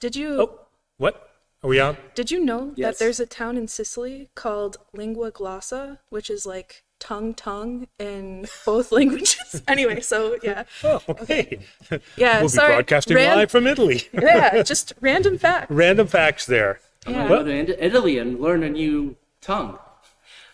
Did you? Oh, what? Are we on? Did you know Yes. that there's a town in Sicily called Lingua Glossa, which is like tongue in both languages? Anyway, so yeah. Oh, okay. Yeah, We'll sorry. be broadcasting live from Italy. Yeah, just random fact. Random facts there. I'm Yeah. going to go to Italy and learn a new tongue.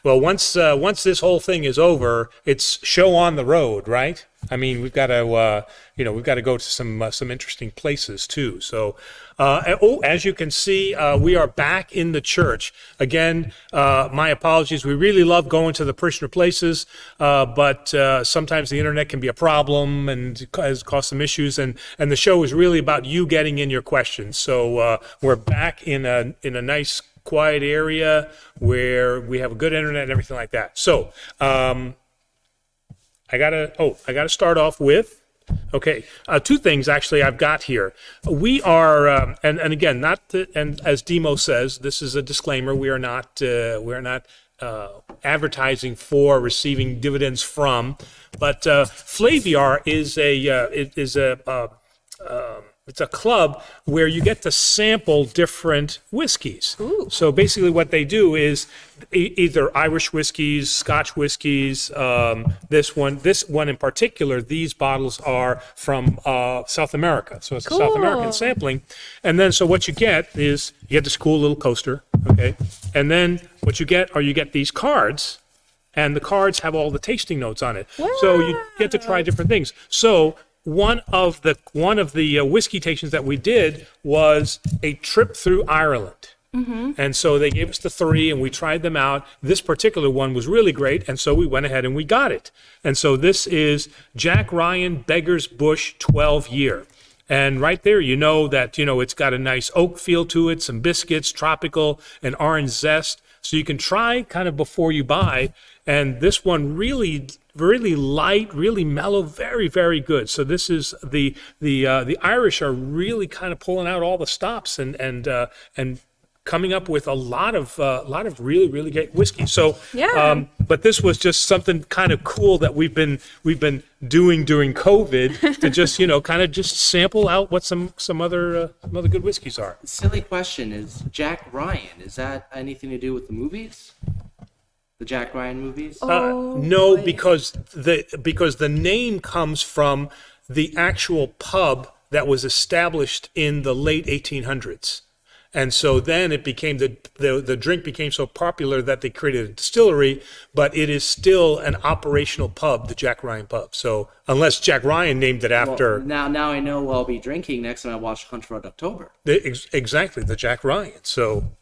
Well, once this whole thing is over, it's show on the road, right? I mean, we've got to we've got to go to some interesting places too. So, as you can see, we are back in the church again. My apologies. We really love going to the parishioner places, but sometimes the internet can be a problem and has caused some issues. And the show is really about you getting in your questions. So we're back in a nice quiet area where we have a good internet and everything like that. So I gotta start off with, okay, two things actually I've got here. We are, and again, and as Demo says, this is a disclaimer. We are not advertising for, receiving dividends from, but Flaviar it's a club where you get to sample different whiskeys. Ooh. So basically what they do is either Irish whiskeys, Scotch whiskeys, this one in particular, these bottles are from South America. So it's a South Cool. American sampling. And then so what you get is you get this cool little coaster, okay? And then what you get these cards, and the cards have all the tasting notes on it. So you get to try different things. So one of the whiskey tastings that we did was a trip through Ireland. Mm-hmm. And so they gave us the 3 and we tried them out. This particular one was really great. And so we went ahead and we got it. And so this is Jack Ryan Beggar's Bush 12 year. And right there, that, it's got a nice oak feel to it, some biscuits, tropical, and orange zest. So you can try kind of before you buy. And this one really light, really mellow, very, very good. So this is the Irish are really kind of pulling out all the stops and coming up with a lot of really, really great whiskey. So Yeah. but this was just something kind of cool that we've been doing during COVID to just kind of just sample out what some other good whiskeys are. Silly question, is Jack Ryan, is that anything to do with the movies? The Jack Ryan movies? No, boy. because the name comes from the actual pub that was established in the late 1800s. And so then it became the drink became so popular that they created a distillery, but it is still an operational pub, the Jack Ryan pub. So unless Jack Ryan named it after Now I know what I'll be drinking next time I watch Hunt for Red October. exactly the Jack Ryan. So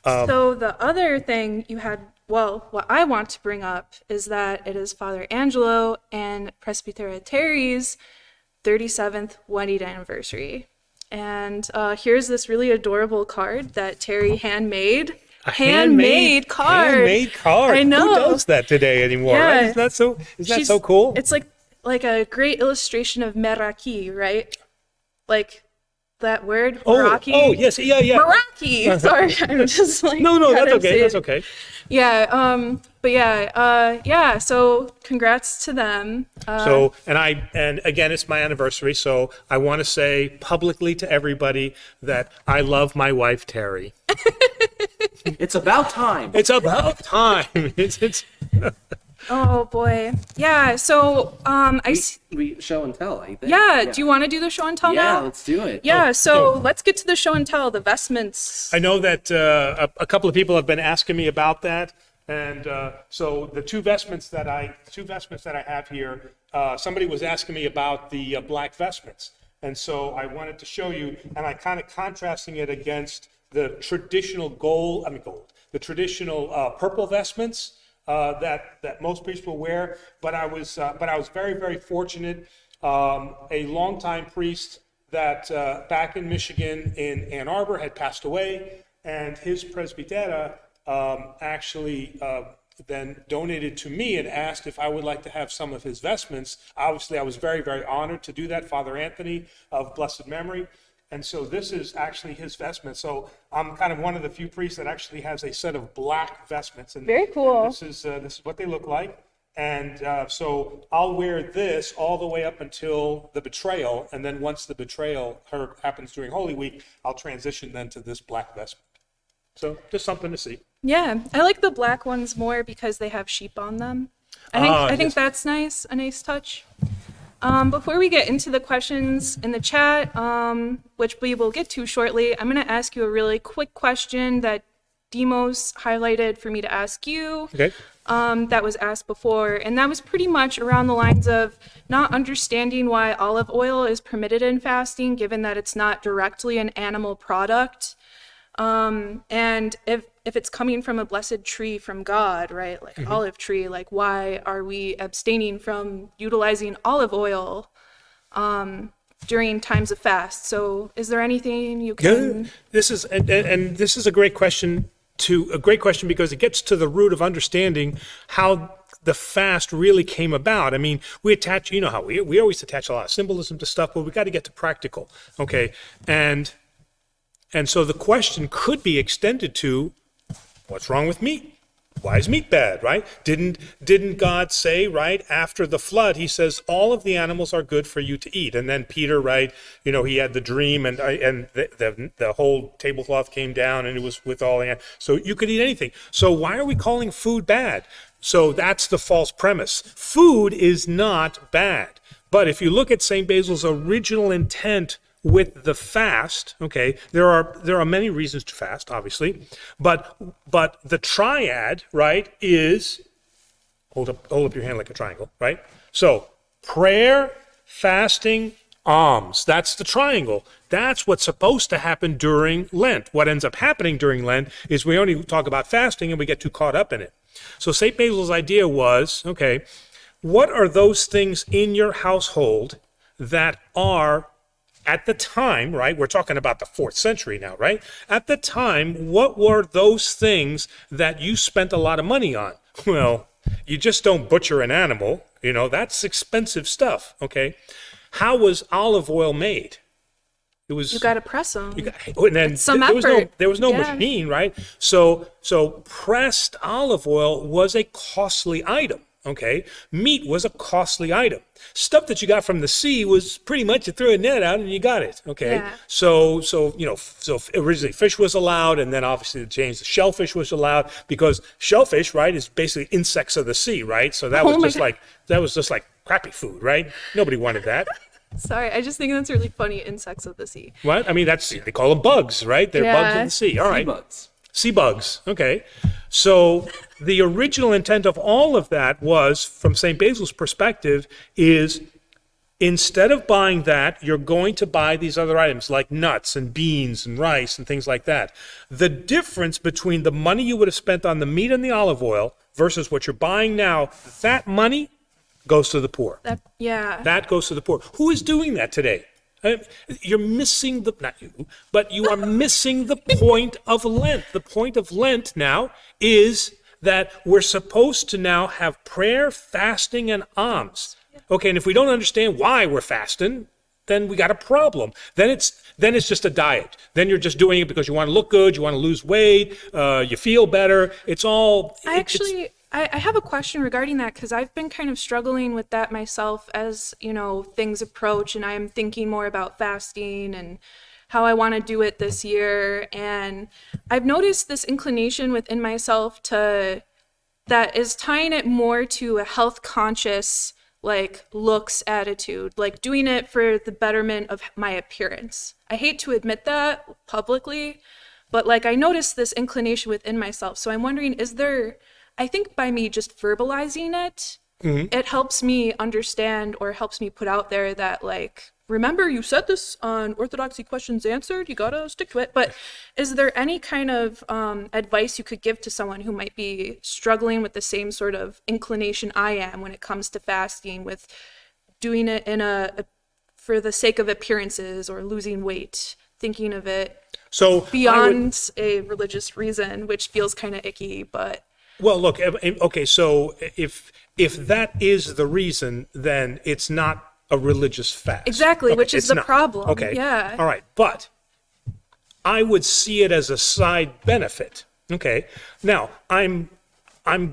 So the other thing you had, well, what I want to bring up is that it is Father Angelo and Presbytera Terry's 37th wedding anniversary. And here's this really adorable card that Terry handmade. Handmade card. Handmade card. I know. Who does that today anymore? Yeah. Right? Isn't that so cool? It's like a great illustration of meraki, right? Like that word, meraki. Oh, yes, yeah. Meraki. Sorry, I'm just like. No, kind that's of okay. saying- That's okay. Yeah. But yeah. So congrats to them. And again, it's my anniversary, so I want to say publicly to everybody that I love my wife Terry. It's about time. It's about time. It's Oh boy. Yeah. So We show and tell, I think. Yeah. Do you want to do the show and tell Yeah, now? let's do it. Yeah. Let's get to the show and tell. The vestments. I know that a couple of people have been asking me about that, and so the two vestments that I have here, somebody was asking me about the black vestments, and so I wanted to show you, and I kind of contrasting it against the traditional the traditional purple vestments that most priests will wear. But I was very, very fortunate. A longtime priest that back in Michigan in Ann Arbor had passed away, and his presbytera actually then donated to me and asked if I would like to have some of his vestments. Obviously, I was very, very honored to do that, Father Anthony of blessed memory. And so this is actually his vestment. So I'm kind of one of the few priests that actually has a set of black vestments. And Very cool. And this is what they look like. And so I'll wear this all the way up until the betrayal, and then once the betrayal happens during Holy Week, I'll transition then to this black vestment. So just something to see. Yeah, I like the black ones more because they have sheep on them. I think Yes. that's nice, a nice touch. Before we get into the questions in the chat, which we will get to shortly, I'm going to ask you a really quick question that Demos highlighted for me to ask you. Okay. That was asked before, and that was pretty much around the lines of not understanding why olive oil is permitted in fasting, given that it's not directly an animal product. And if it's coming from a blessed tree from God, right, like olive tree, like why are we abstaining from utilizing olive oil during times of fast? So is there anything you can... This is and this is a great question because it gets to the root of understanding how the fast really came about. I mean, we attach, you know how we always attach a lot of symbolism to stuff, but we got to get to practical, okay? And so the question could be extended to, what's wrong with meat? Why is meat bad, right? Didn't God say, right, after the flood, he says, all of the animals are good for you to eat. And then Peter, right, you know, he had the dream and the whole tablecloth came down and it was with all the, so you could eat anything. So why are we calling food bad? So that's the false premise. Food is not bad. But if you look at St. Basil's original intent with the fast, okay, there are many reasons to fast, obviously, but the triad, right, is hold up your hand like a triangle, right? So prayer, fasting, alms. That's the triangle. That's what's supposed to happen during Lent. What ends up happening during Lent is we only talk about fasting and we get too caught up in it. So St. Basil's idea was, okay, what are those things in your household that are at the time, right, we're talking about the 4th century now, right? At the time, what were those things that you spent a lot of money on? Well, you just don't butcher an animal, you know, that's expensive stuff, okay? How was olive oil made? It was... You got to press them. And then It's some there effort. was no Yeah. machine, right? So pressed olive oil was a costly item. Okay, meat was a costly item. Stuff that you got from the sea was pretty much you threw a net out and you got it. Okay, Yeah. so you know, so originally fish was allowed, and then obviously the shellfish was allowed because shellfish, right, is basically insects of the sea, right? So that Oh my was God. just like crappy food, right? Nobody wanted that. Sorry, I just think that's really funny, insects of the sea. What? I mean, they call them bugs, right? They're bugs of the sea. All right. Bugs. Sea bugs, okay. So the original intent of all of that was, from St. Basil's perspective, is instead of buying that, you're going to buy these other items like nuts and beans and rice and things like that. The difference between the money you would have spent on the meat and the olive oil versus what you're buying now, that money goes to the poor. That goes to the poor. Who is doing that today? You're missing not you, but you are missing the point of Lent. The point of Lent now is that we're supposed to now have prayer, fasting, and alms. Okay, and if we don't understand why we're fasting, then we got a problem. Then it's just a diet. Then you're just doing it because you want to look good, you want to lose weight, you feel better. It's all... I have a question regarding that because I've been kind of struggling with that myself as, you know, things approach and I'm thinking more about fasting and how I want to do it this year. And I've noticed this inclination within myself that is tying it more to a health conscious, like looks attitude, like doing it for the betterment of my appearance. I hate to admit that publicly, but like I noticed this inclination within myself. So I'm wondering, I think by me just verbalizing it, it helps me understand or helps me put out there that like, remember you said this on Orthodoxy Questions Answered, you gotta stick to it. But is there any kind of advice you could give to someone who might be struggling with the same sort of inclination I am when it comes to fasting, with doing it for the sake of appearances or losing weight, thinking of it beyond a religious reason, which feels kind of icky, but... Well, look, okay, so if that is the reason, then it's not a religious fast. Exactly, okay, which is the not. problem. Okay. Yeah. All right, but I would see it as a side benefit. Okay. Now, I'm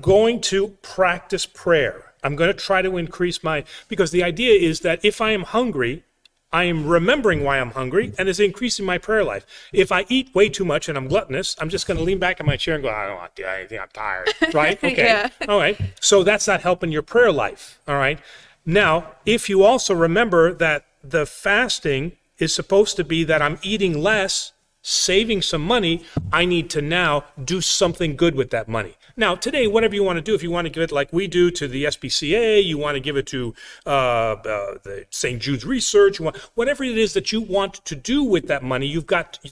going to practice prayer. I'm going to try to increase because the idea is that if I am hungry, I am remembering why I'm hungry, and it's increasing my prayer life. If I eat way too much and I'm gluttonous, I'm just going to lean back in my chair and go, I don't want to do anything, I'm tired, right? Okay, Yeah. all right. So that's not helping your prayer life, all right? Now, if you also remember that the fasting is supposed to be that I'm eating less, saving some money, I need to now do something good with that money. Now, today, whatever you want to do, if you want to give it like we do to the SPCA, you want to give it to the St. Jude's Research, whatever it is that you want to do with that money,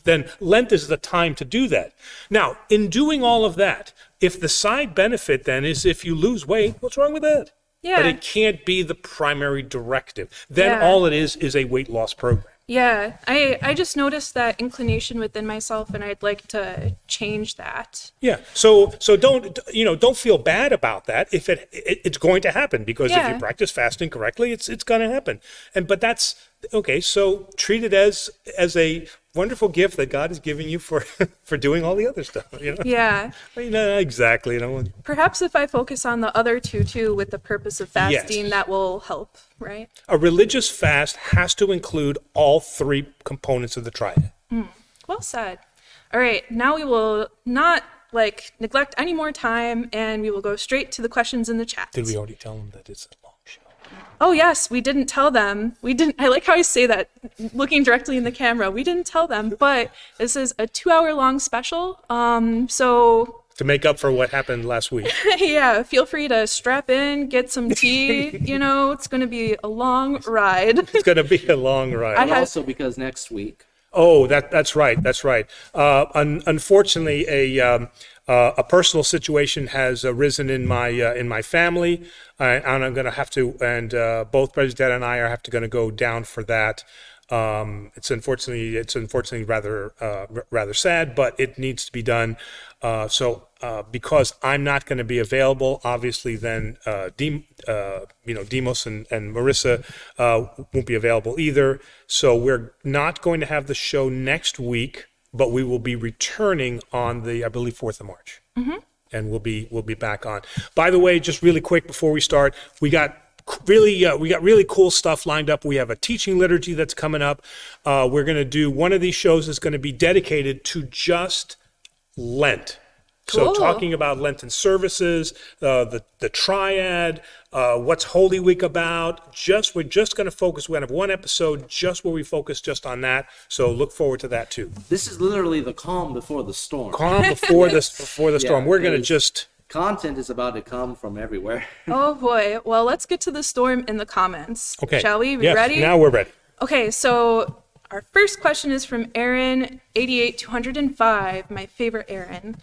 then Lent is the time to do that. Now, in doing all of that, if the side benefit then is if you lose weight, what's wrong with that? Yeah. But it can't be the primary directive. Then Yeah. all it is a weight loss program. Yeah, I just noticed that inclination within myself, and I'd like to change that. Yeah. So don't feel bad about that if it's going to happen, because if Yeah. you practice fasting correctly, it's going to happen. But that's okay. So treat it as a wonderful gift that God is giving you for doing all the other stuff. Yeah. Exactly. Perhaps if I focus on the other two too, with the purpose of fasting, Yes. that will help, right? A religious fast has to include all three components of the triad. Well said. All right, now we will not neglect any more time, and we will go straight to the questions in the chat. Did we already tell them that it's a long show? Oh yes, we didn't tell them. We didn't. I like how I say that, looking directly in the camera. We didn't tell them, but this is a 2-hour-long special. So To make up for what happened last week. yeah, feel free to strap in, get some tea. It's going to be a long ride. It's going to be a long ride. And also because next week. Oh, that's right. That's right. Unfortunately, a personal situation has arisen in my family, and I'm going to have to. And both President and I are going to go down for that. It's unfortunately rather sad, but it needs to be done. So because I'm not going to be available, obviously, then Demos and Marissa won't be available either. So we're not going to have the show next week, but we will be returning on the, I believe, 4th of March. Mm-hmm. And we'll be back on. By the way, just really quick before we start, we got really cool stuff lined up. We have a teaching liturgy that's coming up. We're going to do one of these shows is going to be dedicated to just Lent. Cool. So talking about Lenten services, the triad, what's Holy Week about. We're just going to focus. We're going to have one episode just where we focus just on that. So look forward to that too. This is literally the calm before the storm. Calm before the storm. We're going to just. Content is about to come from everywhere. Oh boy. Well, let's get to the storm in the comments. Okay. Shall we? Yes, Ready? Now we're ready. Okay, so our first question is from Aaron 88205, my favorite Aaron.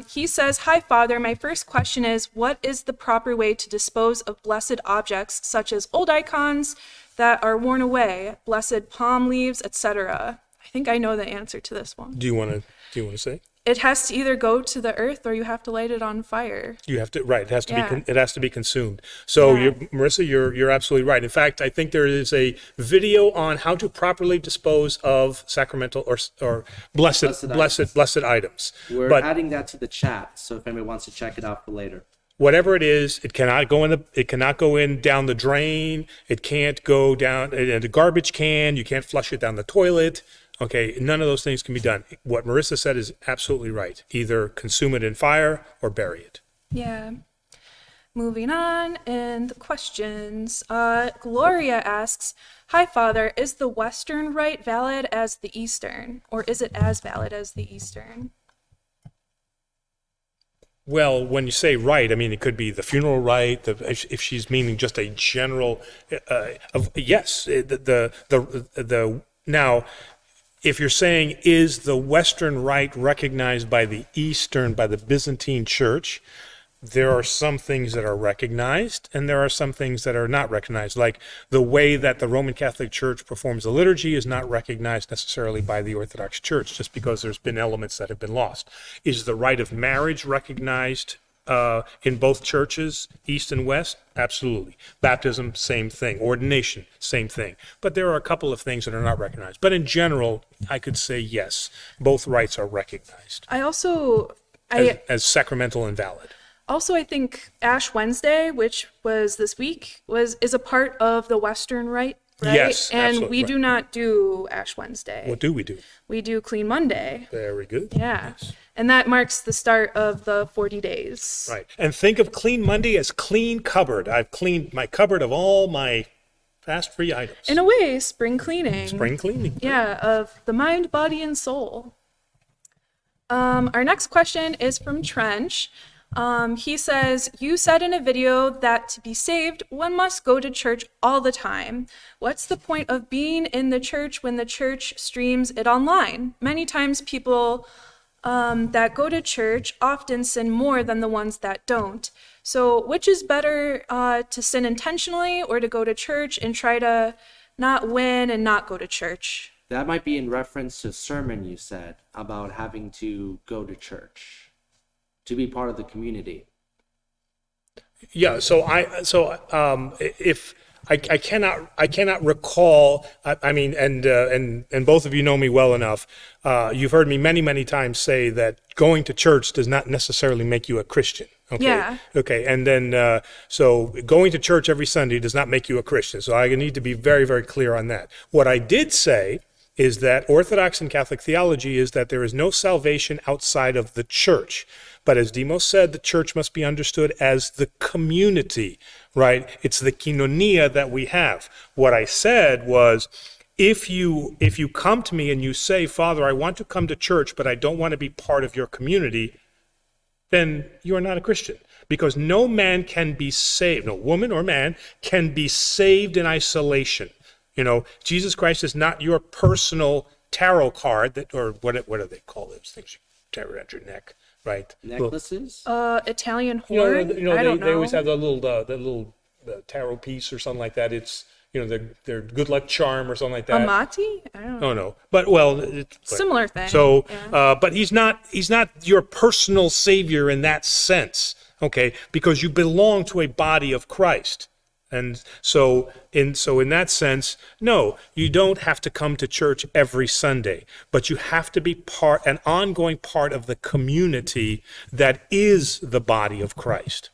He says, "Hi Father, my first question is, what is the proper way to dispose of blessed objects such as old icons that are worn away, blessed palm leaves, etc.?" I think I know the answer to this one. Do you want to say? It has to either go to the earth or you have to light it on fire. You have to, right? It has to Yeah. be. It has to be consumed. So, Yeah. Marissa, you're absolutely right. In fact, I think there is a video on how to properly dispose of sacramental or blessed items. We're But adding that to the chat, so if anyone wants to check it out for later. whatever it is, it cannot go in down the drain. It can't go down in the garbage can. You can't flush it down the toilet. Okay, none of those things can be done. What Marissa said is absolutely right. Either consume it in fire or bury it. Yeah. Moving on, and the questions. Gloria asks, "Hi Father, is the Western rite valid as the Eastern, or is it as valid as the Eastern?" Well, when you say rite, I mean, it could be the funeral rite. If she's meaning just a general, yes. Now, if you're saying, is the Western rite recognized by the Eastern, by the Byzantine Church, there are some things that are recognized and there are some things that are not recognized. Like the way that the Roman Catholic Church performs the liturgy is not recognized necessarily by the Orthodox Church, just because there's been elements that have been lost. Is the rite of marriage recognized in both churches, East and West? Absolutely. Baptism, same thing. Ordination, same thing. But there are a couple of things that are not recognized. But in general, I could say yes, both rites are recognized I also, as sacramental and valid. also, I think Ash Wednesday, which was this week, is a part of the Western Rite, right? Yes, and absolutely, we right. do not do Ash Wednesday. What do we do? We do Clean Monday. Very good. Yeah. Yes. And that marks the start of the 40 days. Right. And think of Clean Monday as clean cupboard. I've cleaned my cupboard of all my fast-free items. In a way, spring cleaning. Spring cleaning. Yeah, of the mind, body, and soul. Our next question is from Trench. He says, you said in a video that to be saved, one must go to church all the time. What's the point of being in the church when the church streams it online? Many times people that go to church often sin more than the ones that don't. So which is better, to sin intentionally or to go to church and try to not win and not go to church? That might be in reference to a sermon you said about having to go to church to be part of the community. Yeah. If I cannot recall. I mean, and both of you know me well enough. You've heard me many times say that going to church does not necessarily make you a Christian. Okay. Yeah. Okay. And then, so going to church every Sunday does not make you a Christian. So I need to be very clear on that. What I did say is that Orthodox and Catholic theology is that there is no salvation outside of the church. But as Demos said, the church must be understood as the community, right? It's the koinonia that we have. What I said was, if you come to me and you say, Father, I want to come to church, but I don't want to be part of your community, then you are not a Christian. Because no man can be saved, no woman or man can be saved in isolation. You know, Jesus Christ is not your personal tarot card that, or what do they call those things you carry around your neck, right? Necklaces? Italian horn? I don't know. They always have the little tarot piece or something like that. It's, their good luck charm or something like that. Amati? I don't know. No. But Similar thing. So, yeah. but he's not your personal savior in that sense, okay? Because you belong to a body of Christ. And so in that sense, no, you don't have to come to church every Sunday, but you have to be an ongoing part of the community that is the body of Christ.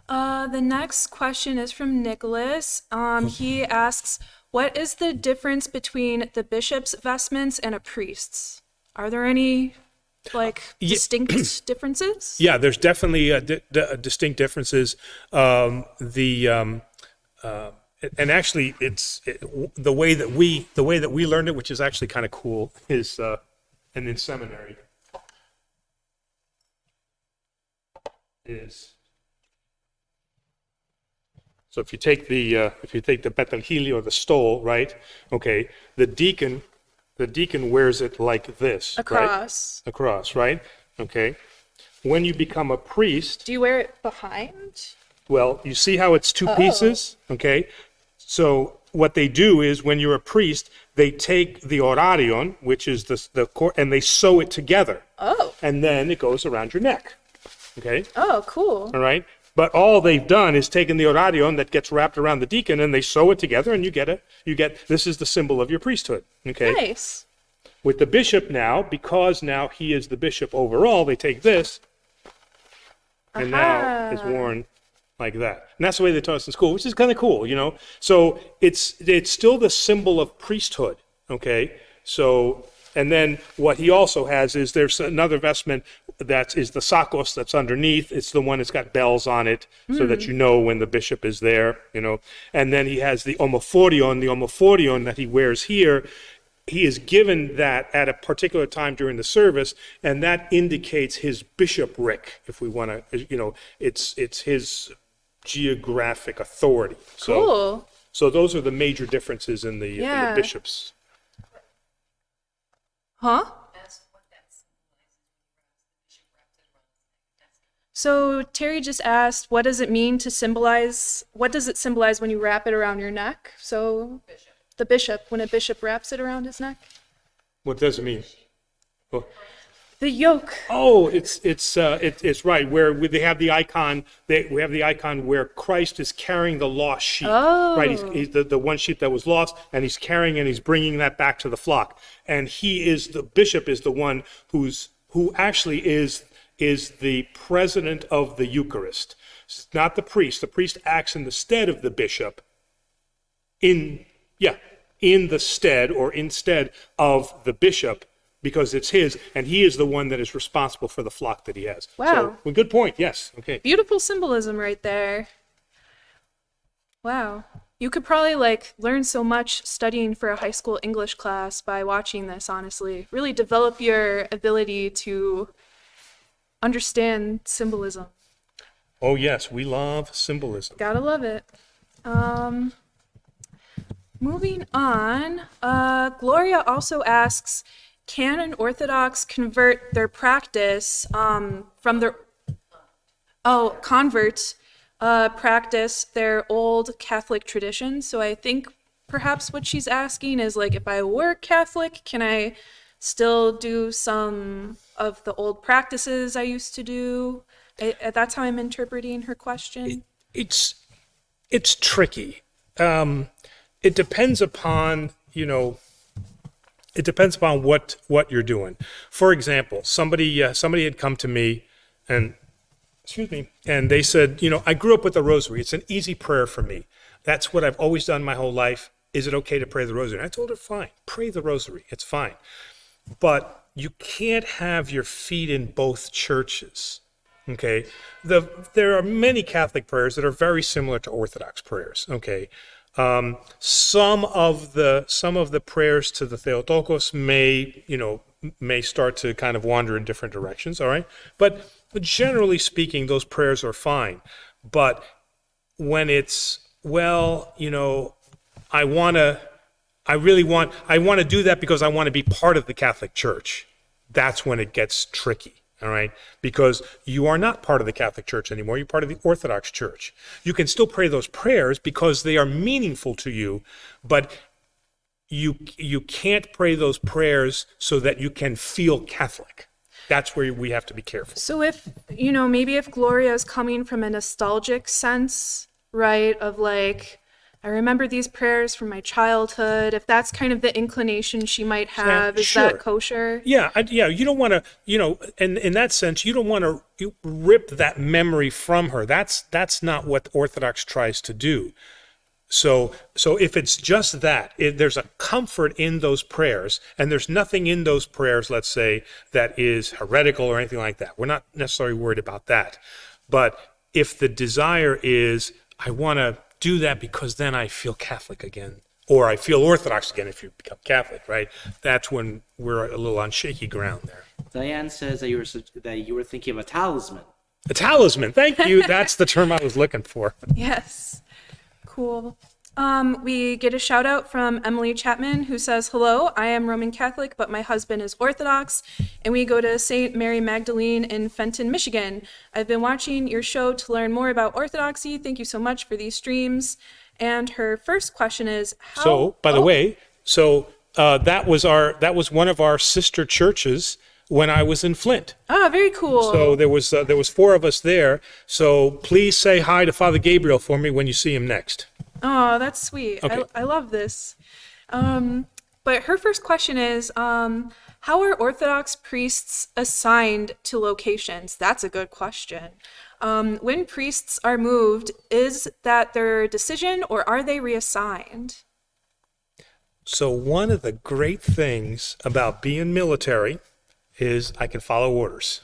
The next question is from Nicholas. He asks, what is the difference between the bishop's vestments and a priest's? Are there any distinct differences? Yeah, there's definitely distinct differences. And actually, the way that we learned it, which is actually kind of cool, is and in seminary is. So if you take the betelhili or the stole, right? Okay, the deacon wears it like this. Across. Right? Across, right? Okay. When you become a priest, Do you wear it behind? well, you see how it's two pieces? Okay. So what they do is when you're a priest, they take the orarion, which is the cord, and they sew it together. Oh. And then it goes around your neck. Okay. Oh, cool. All right. But all they've done is taken the orarion that gets wrapped around the deacon and they sew it together and you get this is the symbol of your priesthood. Okay. Nice. With the bishop now, because now he is the bishop overall, they take this and now it's worn like that. And that's the way they taught us in school, which is kind of cool, So it's still the symbol of priesthood. Okay. So, and then what he also has is there's another vestment that is the sakos that's underneath. It's the one that's got bells on it so that you know when the bishop is there, And then he has the omophorion that he wears here. He is given that at a particular time during the service, and that indicates his bishopric, if we want to, it's his geographic authority. Cool. So those are the major differences in the bishops. Huh? So Terry just asked, what does it mean to symbolize? What does it symbolize when you wrap it around your neck? So the bishop, when a bishop wraps it around his neck? What does it mean? Well, The yoke. oh, it's right where they have the icon. We have the icon where Christ is carrying the lost sheep. Oh. Right, he's the one sheep that was lost, and he's carrying and he's bringing that back to the flock. And the bishop is the one who actually is is the president of the Eucharist. It's not the priest. The priest acts in the stead of the bishop, in the stead or instead of the bishop, because it's his, and he is the one that is responsible for the flock that he has. Wow. So, well, good point. Yes. Okay. Beautiful symbolism right there. Wow. You could probably learn so much studying for a high school English class by watching this, honestly. Really develop your ability to understand symbolism. Oh, yes. We love symbolism. Gotta love it. Moving on, Gloria also asks, can an Orthodox convert their practice from their convert practice their old Catholic tradition? So I think perhaps what she's asking is if I were Catholic, can I still do some of the old practices I used to do? That's how I'm interpreting her question. It's tricky. It depends upon, it depends upon what you're doing. For example, somebody had come to me and they said, I grew up with the rosary. It's an easy prayer for me. That's what I've always done my whole life. Is it okay to pray the rosary? And I told her, fine, pray the rosary. It's fine. But you can't have your feet in both churches. Okay? There are many Catholic prayers that are very similar to Orthodox prayers. Okay? Some of the prayers to the Theotokos may start to kind of wander in different directions, all right? But generally speaking, those prayers are fine. But when it's, I want to do that because I want to be part of the Catholic Church, that's when it gets tricky. All right, because you are not part of the Catholic Church anymore. You're part of the Orthodox Church. You can still pray those prayers because they are meaningful to you, but you can't pray those prayers so that you can feel Catholic. That's where we have to be careful. So if, maybe if Gloria is coming from a nostalgic sense, right, of I remember these prayers from my childhood, if that's kind of the inclination she might have, is sure. that kosher? Yeah, you don't want to, in that sense, you don't want to rip that memory from her. That's not what Orthodox tries to do. So if it's just that, there's a comfort in those prayers, and there's nothing in those prayers, let's say, that is heretical or anything like that. We're not necessarily worried about that. But if the desire is, I want to do that because then I feel Catholic again, or I feel Orthodox again if you become Catholic, right? That's when we're a little on shaky ground there. Diane says that you were thinking of a talisman. A talisman, thank you. That's the term I was looking for. Yes. Cool. We get a shout out from Emily Chapman, who says, hello, I am Roman Catholic, but my husband is Orthodox, and we go to St. Mary Magdalene in Fenton, Michigan. I've been watching your show to learn more about Orthodoxy. Thank you so much for these streams. And her first question is, how... So, by the way, that was one of our sister churches when I was in Flint. Ah, very cool. So there was 4 of us there. So please say hi to Father Gabriel for me when you see him next. Oh, that's sweet. Okay. I love this. But her first question is, how are Orthodox priests assigned to locations? That's a good question. When priests are moved, is that their decision or are they reassigned? So one of the great things about being military is I can follow orders.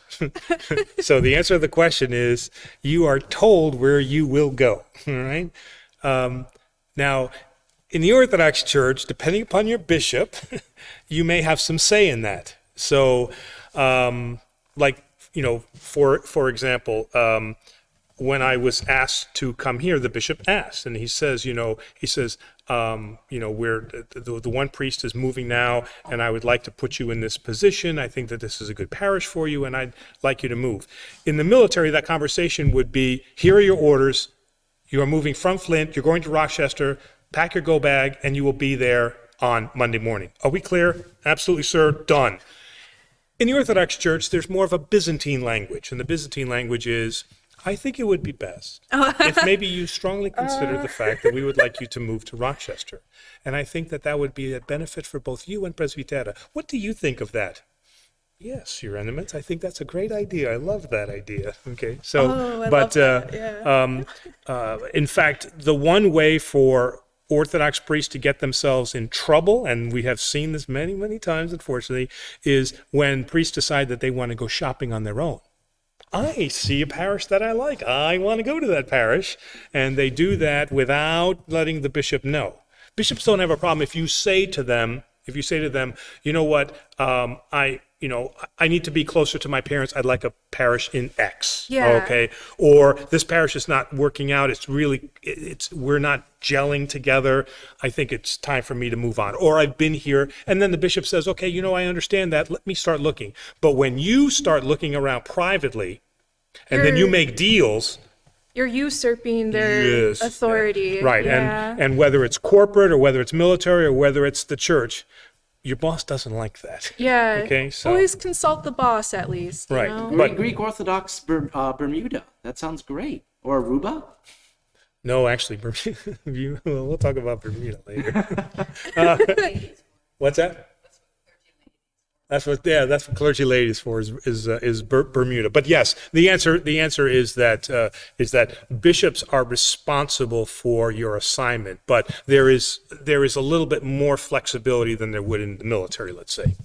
So the answer to the question is you are told where you will go, all right? Now, in the Orthodox Church, depending upon your bishop, you may have some say in that. So, for example, when I was asked to come here, the bishop asked, and he says, the one priest is moving now, and I would like to put you in this position. I think that this is a good parish for you, and I'd like you to move. In the military, that conversation would be, here are your orders. You are moving from Flint, you're going to Rochester, pack your go bag, and you will be there on Monday morning. Are we clear? Absolutely, sir. Done. In the Orthodox Church, there's more of a Byzantine language, and the Byzantine language is, I think it would be best if maybe you strongly consider the fact that we would like you to move to Rochester. And I think that would be a benefit for both you and Presbytera. What do you think of that? Yes, Your Eminence. I think that's a great idea. I love that idea. Okay, so, Oh, I but love that, yeah. in fact, the one way for Orthodox priests to get themselves in trouble, and we have seen this many, many times, unfortunately, is when priests decide that they want to go shopping on their own. I see a parish that I like. I want to go to that parish, and they do that without letting the bishop know. Bishops don't have a problem if you say to them, you know what, I need to be closer to my parents. I'd like a parish in X. Yeah. Okay. Or this parish is not working out. We're not gelling together. I think it's time for me to move on. Or I've been here. And then the bishop says, okay, I understand that. Let me start looking. But when you start looking around privately and then you make deals, you're usurping their yes, authority. right. Yeah. And whether it's corporate or whether it's military or whether it's the church, your boss doesn't like that. Yeah. Okay. So always consult the boss at least. Right. You know? But- Greek Orthodox Bermuda. That sounds great. Or Aruba. No, actually, Bermuda. We'll talk about Bermuda later. What's that? That's what clergy ladies for is Bermuda. But yes, the answer is that bishops are responsible for your assignment, but there is a little bit more flexibility than there would in the military, let's say.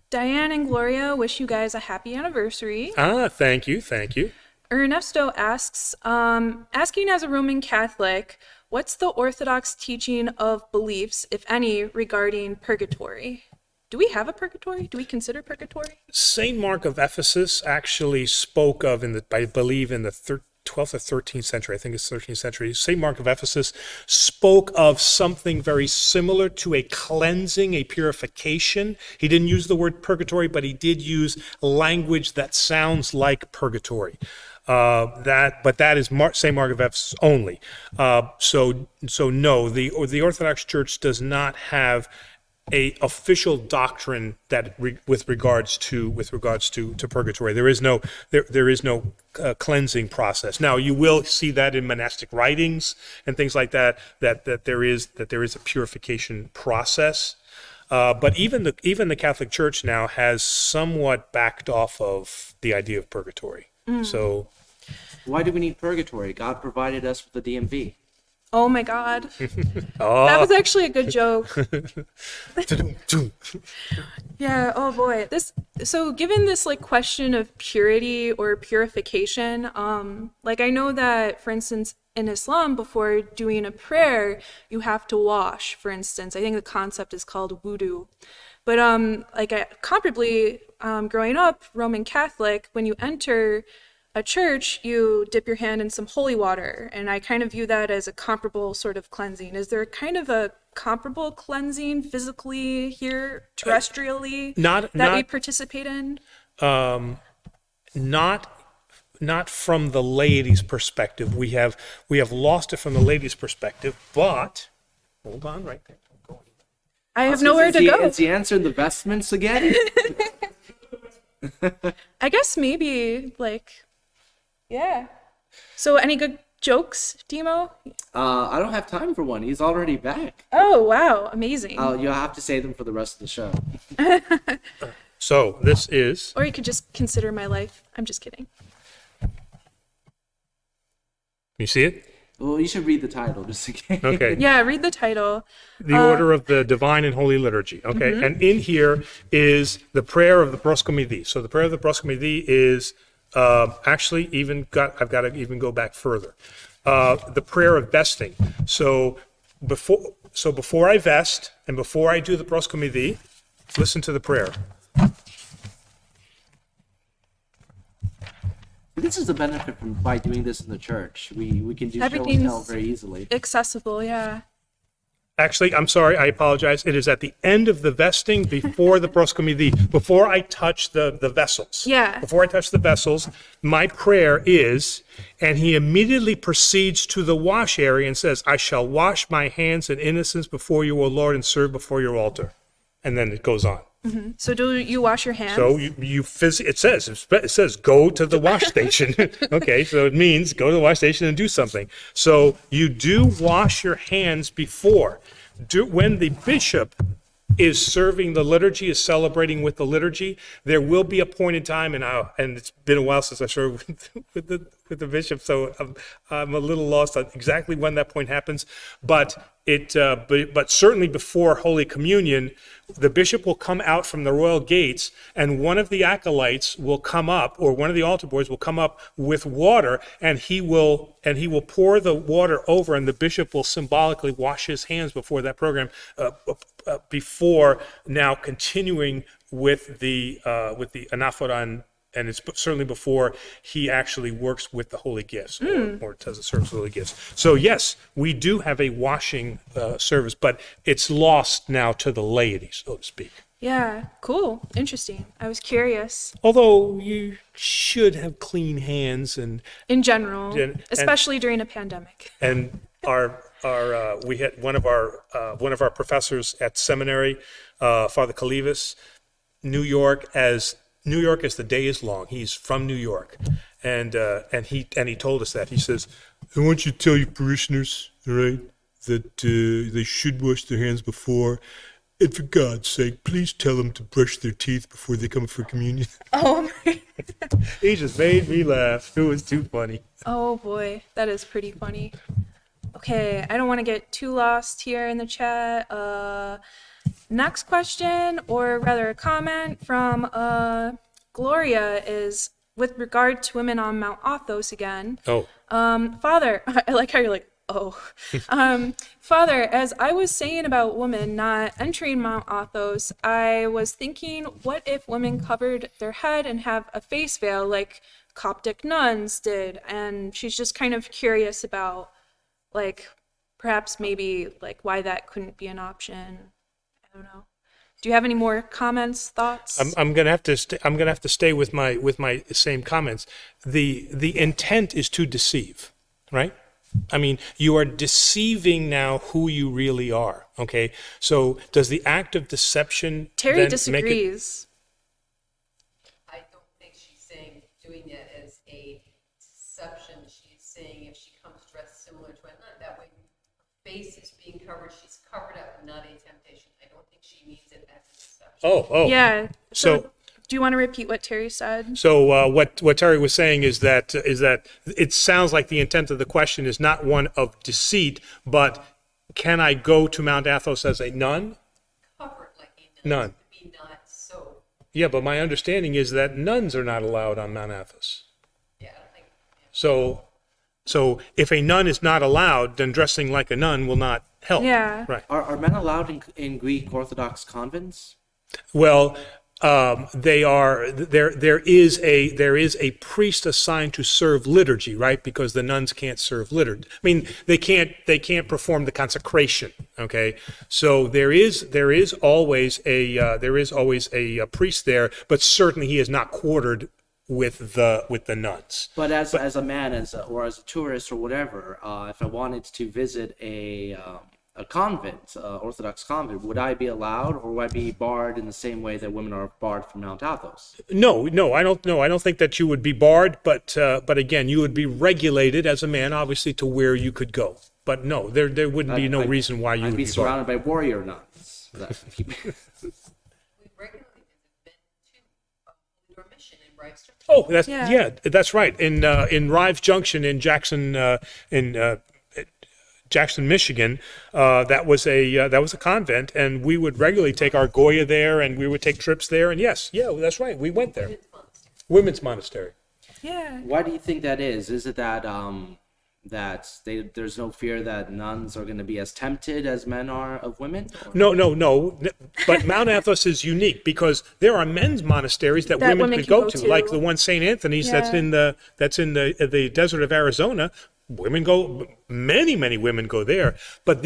Diane and Gloria wish you guys a happy anniversary. Thank you. Ernesto asks, asking as a Roman Catholic, what's the Orthodox teaching of beliefs, if any, regarding purgatory? Do we have a purgatory? Do we consider purgatory? Saint Mark of Ephesus actually spoke of I believe in the 12th or 13th century, I think it's 13th century, Saint Mark of Ephesus spoke of something very similar to a cleansing, a purification. He didn't use the word purgatory, but he did use language that sounds like purgatory. But that is Saint Mark of Ephesus only. So no, the Orthodox Church does not have a official doctrine that with regards to purgatory. There is no cleansing process. Now you will see that in monastic writings and things like that there is a purification process. But even the Catholic Church now has somewhat backed off of the idea of purgatory. So Why do we need purgatory? God provided us with the DMV. Oh my God. That was actually a good joke. Yeah, oh boy. So given this question of purity or purification, I know that, for instance, in Islam, before doing a prayer, you have to wash, for instance. I think the concept is called wudu. But comparably, growing up Roman Catholic, when you enter a church, you dip your hand in some holy water, and I kind of view that as a comparable sort of cleansing. Is there kind of a comparable cleansing physically here, terrestrially, that we participate in? Not from the laity's perspective. We have lost it from the laity's perspective, but hold on right there. I have nowhere to go. Is the answer in the vestments again? I guess maybe yeah. So any good jokes, Demo? I don't have time for one. He's already back. Oh, wow. Amazing. You'll have to save them for the rest of the show. So this is... Or you could just consider my life. I'm just kidding. You see it? Well, you should read the title just in case. Okay. Yeah, read the title. The Order of the Divine and Holy Liturgy. Okay. Mm-hmm. And in here is the prayer of the proscomedia. So the prayer of the proscomedia is... I've got to even go back further. The prayer of vesting. So before I vest and before I do the proscomedia, listen to the prayer. This is the benefit by doing this in the church. We can do show and Everything's tell very easily. Accessible, yeah. Actually, I'm sorry, I apologize. It is at the end of the vesting before the proscomedia, before I touch the vessels. Yeah. Before I touch the vessels, my prayer is, and he immediately proceeds to the wash area and says, I shall wash my hands in innocence before you, O Lord, and serve before your altar. And then it goes on. Mm-hmm. So do you wash your hands? So it says go to the wash station. Okay, so it means go to the wash station and do something. So you do wash your hands before. When the bishop is serving the liturgy, is celebrating with the liturgy. There will be a point in time, and it's been a while since I served with the bishop, so I'm a little lost on exactly when that point happens. But but certainly before Holy Communion, the bishop will come out from the royal gates, and one of the acolytes will come up, or one of the altar boys will come up with water, and he will pour the water over, and the bishop will symbolically wash his hands before that program, before now continuing with the anaphora, and it's certainly before he actually works with the holy gifts or does the service of holy gifts. So yes, we do have a washing service, but it's lost now to the laity, so to speak. Yeah, cool. Interesting. I was curious. Although you should have clean hands and In general, And- especially during a pandemic. and we had one of our professors at seminary, Father Calivas, New York as the day is long. He's from New York, and he told us that. He says, "I want you to tell your parishioners, all right, that they should wash their hands before, and for God's sake, please tell them to brush their teeth before they come for communion." Oh my. He just made me laugh. It was too funny. Oh boy, that is pretty funny. Okay, I don't want to get too lost here in the chat. Next question, or rather a comment from Gloria, is with regard to women on Mount Athos again. Oh. Father, I like how you're like, oh. Father, as I was saying about women not entering Mount Athos, I was thinking, what if women covered their head and have a face veil like Coptic nuns did? And she's just kind of curious about, like, perhaps maybe like why that couldn't be an option. I don't know. Do you have any more comments, thoughts? I'm gonna have to stay with my same comments. The intent is to deceive, right? I mean, you are deceiving now who you really are. Okay, so does the act of deception Terry then disagrees. I don't think she's saying doing it as a deception. She's saying if she comes dressed similar to a nun, that way her face is being covered, she's covered up, not a temptation. I don't think she means it as a deception. Oh. Yeah. So- do you want to repeat what Terry said? So what Terry was saying is that it sounds like the intent of the question is not one of deceit, but can I go to Mount Athos as a nun? Covered like a Nun. nun. To be not so. Yeah, but my understanding is that nuns are not allowed on Mount Athos. Yeah, I don't think. Yeah. So if a nun is not allowed, then dressing like a nun will not help. Yeah. Right. Are men allowed in Greek Orthodox convents? Well, they are. There is a priest assigned to serve liturgy, right? Because the nuns can't serve liturgy. I mean, they can't perform the consecration. Okay, so there is always a priest there, but certainly he is not quartered with the nuns. But as a man, or as a tourist or whatever, if I wanted to visit a convent, Orthodox convent, would I be allowed, or would I be barred in the same way that women are barred from Mount Athos? No, I don't know. I don't think that you would be barred, but again, you would be regulated as a man, obviously, to where you could go. But no, there wouldn't be no reason why you I'd would be be barred. surrounded by warrior nuns. We regularly visit to Holy Mission in Rochester. Oh, Yeah. that's right. In Rives Junction in Jackson, Michigan, that was a convent, and we would regularly take our Goya there, and we would take trips there. And yes, that's right, we went there. Women's monastery. Yeah. Why do you think that is? Is it that there's no fear that nuns are going to be as tempted as men are of women? Or? No. But Mount Athos is unique because there are men's monasteries that women women could can go go to, to. like the one St. Anthony's that's Yeah. in the desert of Arizona. Women go, many women go there. But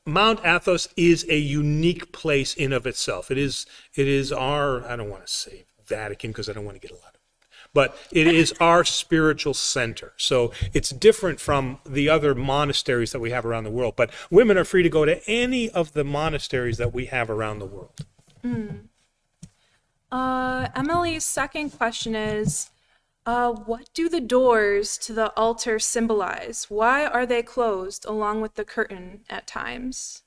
Mount Athos is a unique place in of itself. It is our, I don't want to say Vatican because I don't want to get a lot of, but it is our spiritual center. So it's different from the other monasteries that we have around the world. But women are free to go to any of the monasteries that we have around the world. Emily's second question is, what do the doors to the altar symbolize? Why are they closed along with the curtain at times?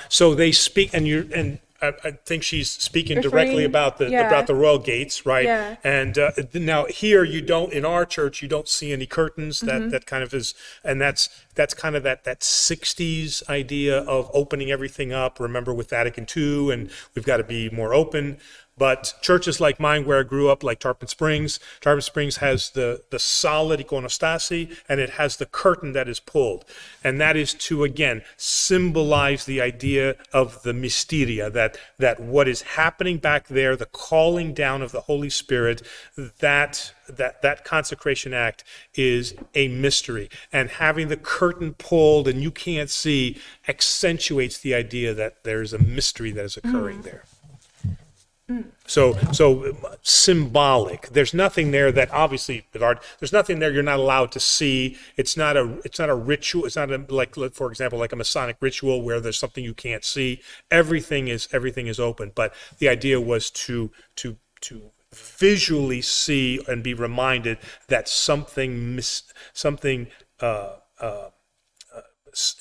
So they speak, and I think she's speaking directly Referring- about yeah. the royal gates, right? Yeah. And now here you don't, in our church, you don't see any curtains. That kind of is, and that's kind of that 60s idea of opening everything up. Remember with Vatican II, and we've got to be more open. But churches like mine, where I grew up, like Tarpon Springs has the solid iconostasi, and it has the curtain that is pulled. And that is to, again, symbolize the idea of the mysteria, that what is happening back there, the calling down of the Holy Spirit, that consecration act is a mystery. And having the curtain pulled and you can't see accentuates the idea that there's a mystery that is occurring there. So symbolic. There's nothing there that obviously with art. There's nothing there you're not allowed to see. It's not a ritual. It's not like for example like a Masonic ritual where there's something you can't see. Everything is open. But the idea was to visually see and be reminded that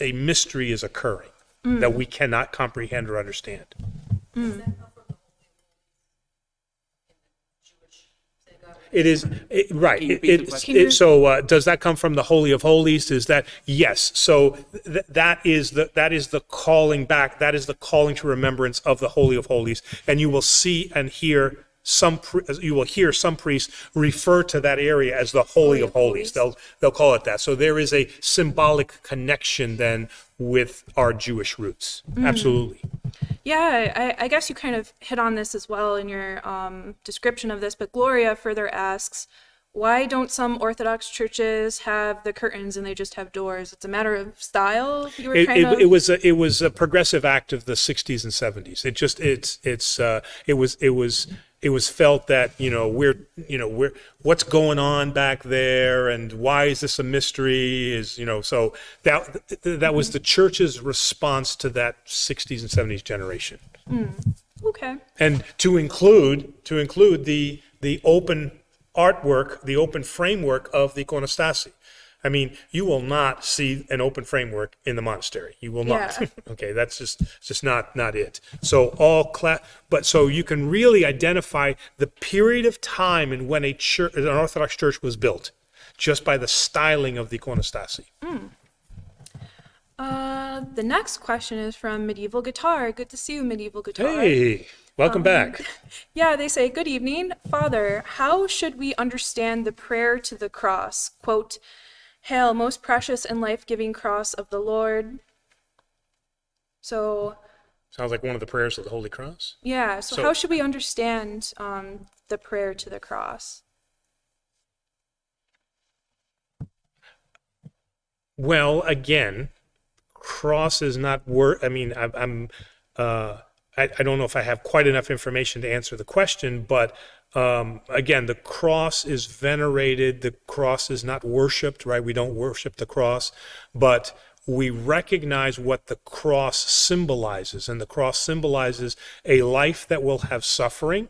a mystery is occurring that we cannot comprehend or understand. It is right. Can you repeat the question? So does that come from the Holy of Holies? Is that yes? So that is the calling back. That is the calling to remembrance of the Holy of Holies, and you will see and hear some priests refer to that area as the Holy of Holies. They'll call it that. So there is a symbolic connection then with our Jewish roots. Absolutely. Yeah, I guess you kind of hit on this as well in your description of this, but Gloria further asks, why don't some Orthodox churches have the curtains and they just have doors? It's a matter of style. You were It was a progressive act of the 60s and 70s. It was felt that we're what's going on back there and why is this a mystery so that was the church's response to that 60s and 70s generation. Okay. And to include the open artwork, the open framework of the iconostasi. I mean, you will not see an open framework in the monastery. You will not. Yeah. Okay, that's just not it. So but so you can really identify the period of time in when an Orthodox church was built, just by the styling of the iconostasi. The next question is from Medieval Guitar. Good to see you, Medieval Guitar. Hey, welcome back. Yeah, they say, good evening. Father, how should we understand the prayer to the cross? Quote, Hail, most precious and life-giving cross of the Lord. So... Sounds like one of the prayers of the Holy Cross. Yeah, so how should we understand the prayer to the cross? Well, again, cross is not I mean, I don't know if I have quite enough information to answer the question, but again, the cross is venerated. The cross is not worshipped, right? We don't worship the cross, but we recognize what the cross symbolizes. And the cross symbolizes a life that will have suffering,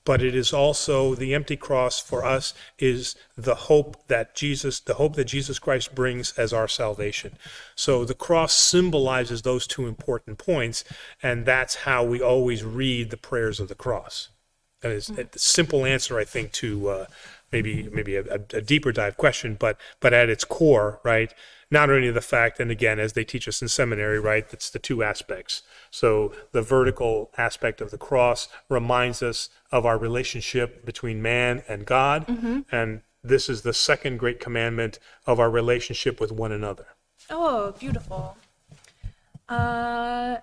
but it is also the empty cross for us is the hope that Jesus Christ brings as our salvation. So the cross symbolizes those two important points, and that's how we always read the prayers of the cross. That is a simple answer, I think, to maybe a deeper dive question, but at its core, right? Not only the fact, and again, as they teach us in seminary, right, it's the two aspects. So the vertical aspect of the cross reminds us of our relationship between man and God, and this is the second great commandment of our relationship with one another. Oh, beautiful. Aaron's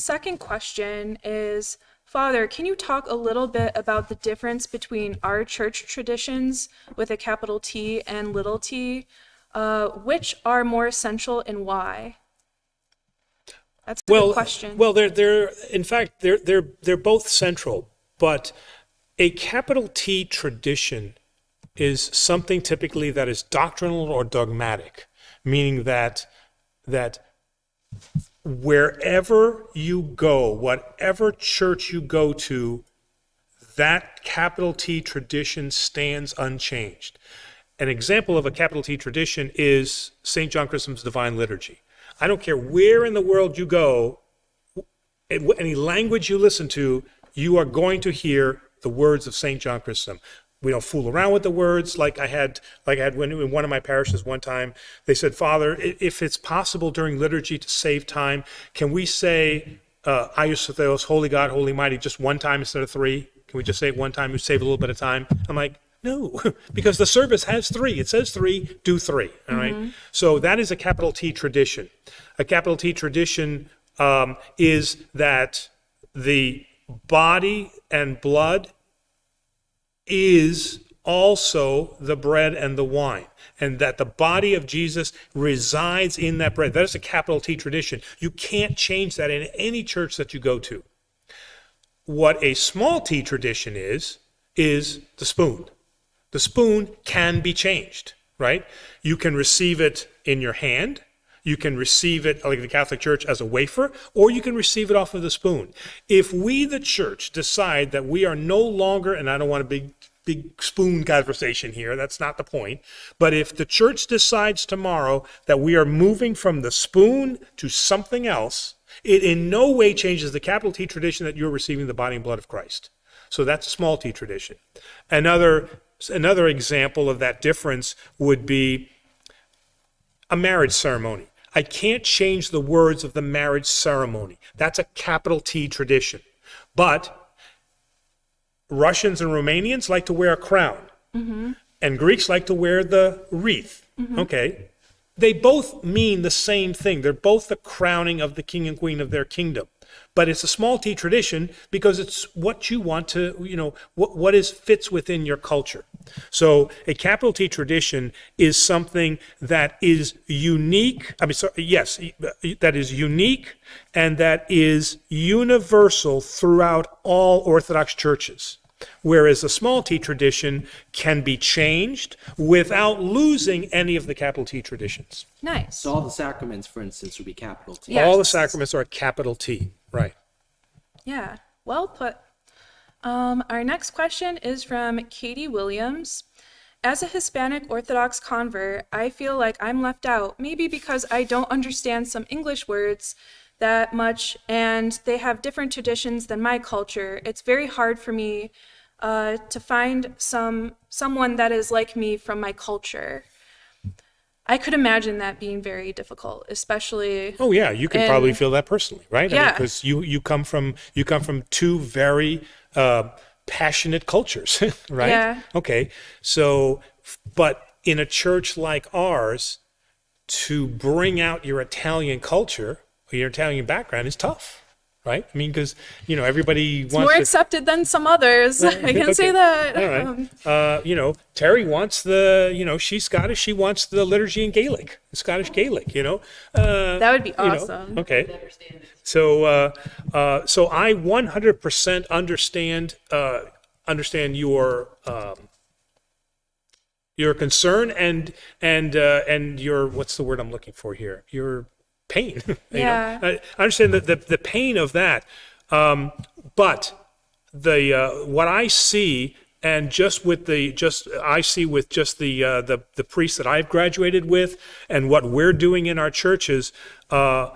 second question is, Father, can you talk a little bit about the difference between our church traditions with a capital T and little t? Which are more essential and why? That's a good question. Well, they're both central, but a capital T tradition is something typically that is doctrinal or dogmatic, meaning that wherever you go, whatever church you go to, that capital T tradition stands unchanged. An example of a capital T tradition is St. John Chrysostom's Divine Liturgy. I don't care where in the world you go, any language you listen to, you are going to hear the words of St. John Chrysostom. We don't fool around with the words like I had when in one of my parishes one time. They said, Father, if it's possible during liturgy to save time, can we say Ius Theos, Holy God, Holy Mighty, just one time instead of three? Can we just say it one time and save a little bit of time? I'm like, no, because the service has three. It says three, do three, all right? So that is a capital T tradition. A capital T tradition is that the body and blood is also the bread and the wine, and that the body of Jesus resides in that bread. That is a capital T tradition. You can't change that in any church that you go to. What a small t tradition is the spoon. The spoon can be changed, right? You can receive it in your hand. You can receive it, like the Catholic Church, as a wafer, or you can receive it off of the spoon. If we, the church, decide that we are no longer, and I don't want a big spoon conversation here, that's not the point, but if the church decides tomorrow that we are moving from the spoon to something else, it in no way changes the capital T tradition that you're receiving the body and blood of Christ. So that's a small t tradition. Another example of that difference would be a marriage ceremony. I can't change the words of the marriage ceremony. That's a capital T tradition. But Russians and Romanians like to wear a crown. And Greeks like to wear the wreath. Okay. They both mean the same thing. They're both the crowning of the king and queen of their kingdom. But it's a small t tradition because it's what you want to, what fits within your culture. So a capital T tradition is something that is unique. That is unique and that is universal throughout all Orthodox churches. Whereas a small t tradition can be changed without losing any of the capital T traditions. Nice. So all the sacraments, for instance, would be capital T. Yes. All the sacraments are capital T, right? Yeah, well put. Our next question is from Katie Williams. As a Hispanic Orthodox convert, I feel like I'm left out, maybe because I don't understand some English words that much, and they have different traditions than my culture. It's very hard for me to find someone that is like me from my culture. I could imagine that being very difficult, especially. Oh yeah, you could probably feel that personally, right? Yeah. Because you come from two very passionate cultures, right? Yeah. Okay, so but in a church like ours, to bring out your Italian culture, your Italian background is tough, right? I mean, because everybody wants More to, accepted than some others. I can say that. all right. Terry wants the, she's Scottish. She wants the liturgy in Gaelic, Scottish Gaelic. That would be awesome. Okay. So, so I 100% understand your concern and your, what's the word I'm looking for here? Your pain. Yeah. I understand the pain of that. But what I see, and I see with the priests that I've graduated with, and what we're doing in our churches are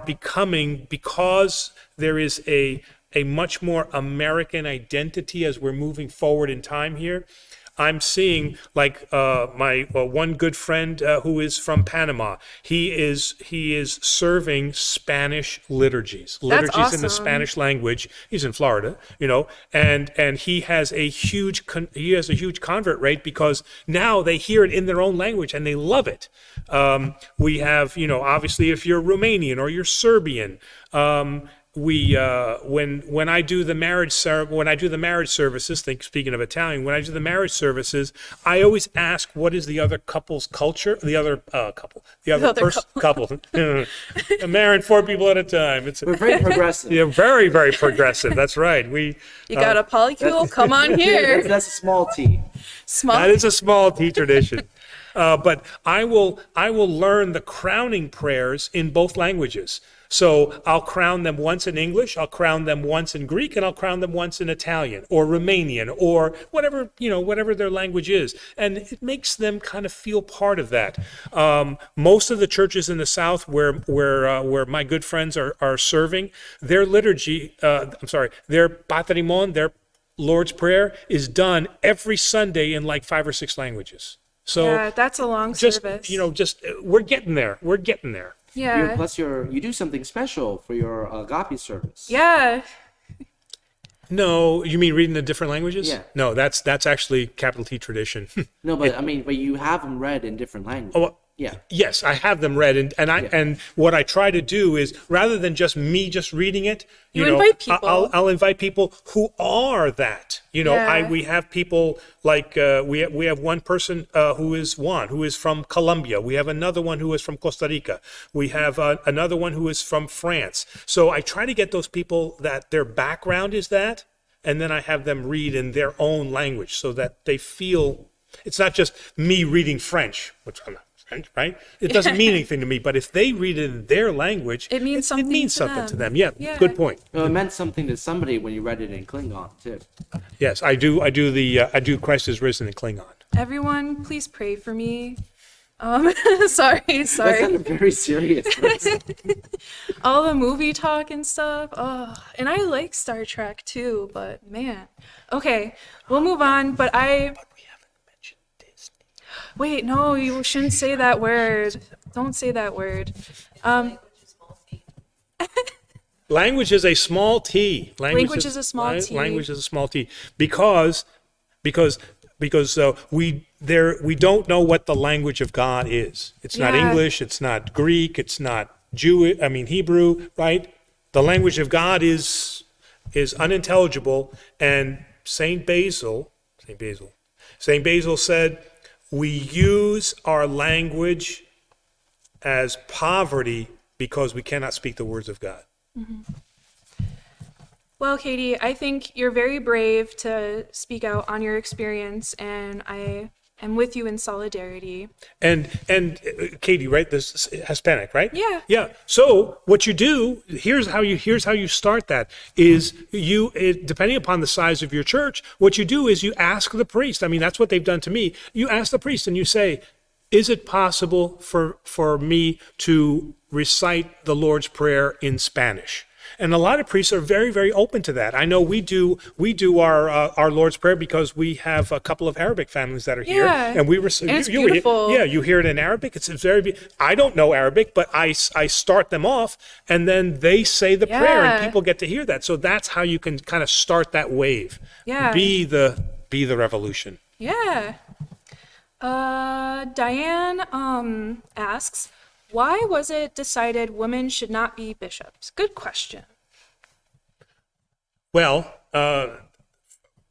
becoming, because there is a much more American identity as we're moving forward in time here. I'm seeing, like, my one good friend who is from Panama. He is serving Spanish liturgies in the awesome. Spanish language. He's in Florida, and he has a huge convert rate because now they hear it in their own language and they love it. We have, obviously, if you're Romanian or you're Serbian. When I do the marriage services, speaking of Italian, when I do the marriage services, I always ask, what is the other couple's culture? The other couple. I'm marrying 4 people at a time. We're very progressive. Yeah, very, very progressive. That's right. You got a polycule? Come on here. That's a small t. Small. That is a small t tradition. But I will learn the crowning prayers in both languages. So I'll crown them once in English, I'll crown them once in Greek, and I'll crown them once in Italian or Romanian or whatever, whatever their language is. And it makes them kind of feel part of that. Most of the churches in the South where my good friends are serving, their liturgy, their patrimon, their Lord's Prayer is done every Sunday in like 5 or 6 languages. So Yeah, that's a long just, service. we're getting there. We're getting there. Yeah. Plus, you do something special for your agape service. Yeah. No, you mean reading in different languages? Yeah. No, that's actually capital T tradition. No, but but you have them read in different languages. Oh, yeah. Yes, I have them read, and what I try to do is rather than just me just reading it, You invite people. I'll invite people who are that. Yeah. We have people like we have one person who is Juan, who is from Colombia. We have another one who is from Costa Rica. We have another one who is from France. So I try to get those people that their background is that, and then I have them read in their own language so that they feel it's not just me reading French, which I'm not. Right? It doesn't mean anything to me, but if they read it in their language, It means something It means to something to them. them. Yeah, Yeah. good point. Well, it meant something to somebody when you read it in Klingon too. Yes, I do. I do Christ is risen in Klingon. Everyone, please pray for me. Sorry. That sounded very serious. All the movie talk and stuff. Oh, and I like Star Trek too, but man. Okay, we'll move on. But we haven't mentioned Disney. wait, no, you shouldn't say that word. Don't say that word. Language is a small t. Language is a small t. Language is a small t because we don't know what the language of God is. It's not Yeah. English. It's not Greek. It's not Hebrew. Right? The language of God is unintelligible. And Saint Basil said, we use our language as poverty because we cannot speak the words of God. Well, Katie, I think you're very brave to speak out on your experience, and I am with you in solidarity. And Katie, right? This is Hispanic, right? Yeah. Yeah. So what you do, here's how you start that is depending upon the size of your church, what you do is you ask the priest. I mean, that's what they've done to me. You ask the priest and you say, is it possible for me to recite the Lord's Prayer in Spanish? And a lot of priests are very, very open to that. I know we do our Lord's Prayer because we have a couple of Arabic families that are here, Yeah. and it's beautiful. You hear it in Arabic. It's very. I don't know Arabic, but I start them off, and then they say the prayer, and Yeah. people get to hear that. So that's how you can kind of start that wave. Yeah. Be the revolution. Yeah. Diane asks, why was it decided women should not be bishops? Good question. Well,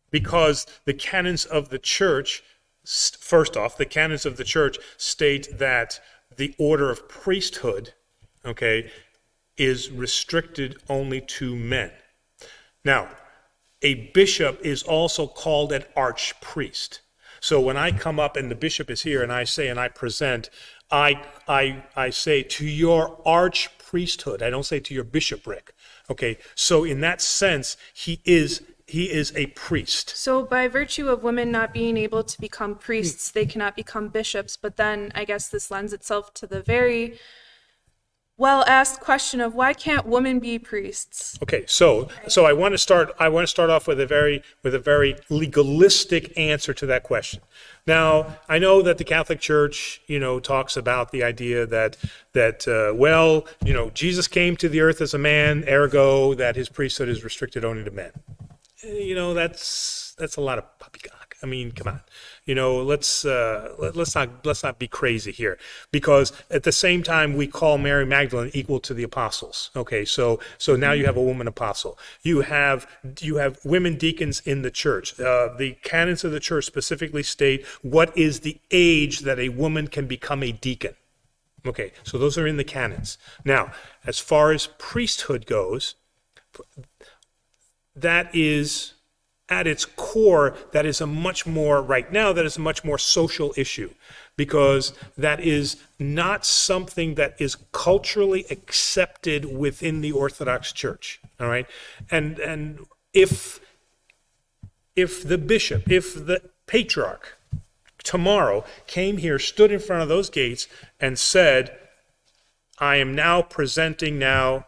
because the canons of the church, first off, the canons of the church state that the order of priesthood, okay, is restricted only to men. Now, a bishop is also called an archpriest. So when I come up and the bishop is here and I say and I present, I say to your archpriesthood. I don't say to your bishopric. Okay. So in that sense, he is a priest. So by virtue of women not being able to become priests, they cannot become bishops. But then I guess this lends itself to the very well-asked question of why can't women be priests? Okay, so I want to start off with a very legalistic answer to that question. Now, I know that the Catholic Church, talks about the idea that Jesus came to the earth as a man, ergo that his priesthood is restricted only to men. That's a lot of poppycock. I mean, come on. Let's not be crazy here, because at the same time we call Mary Magdalene equal to the apostles. Okay, so now you have a woman apostle. You have women deacons in the church. The canons of the church specifically state what is the age that a woman can become a deacon. Okay, so those are in the canons. Now, as far as priesthood goes, that is at its core, that is a much more, right now, that is a much more social issue, because that is not something that is culturally accepted within the Orthodox Church, all right? And if the bishop, if the patriarch tomorrow came here, stood in front of those gates and said, I am now presenting now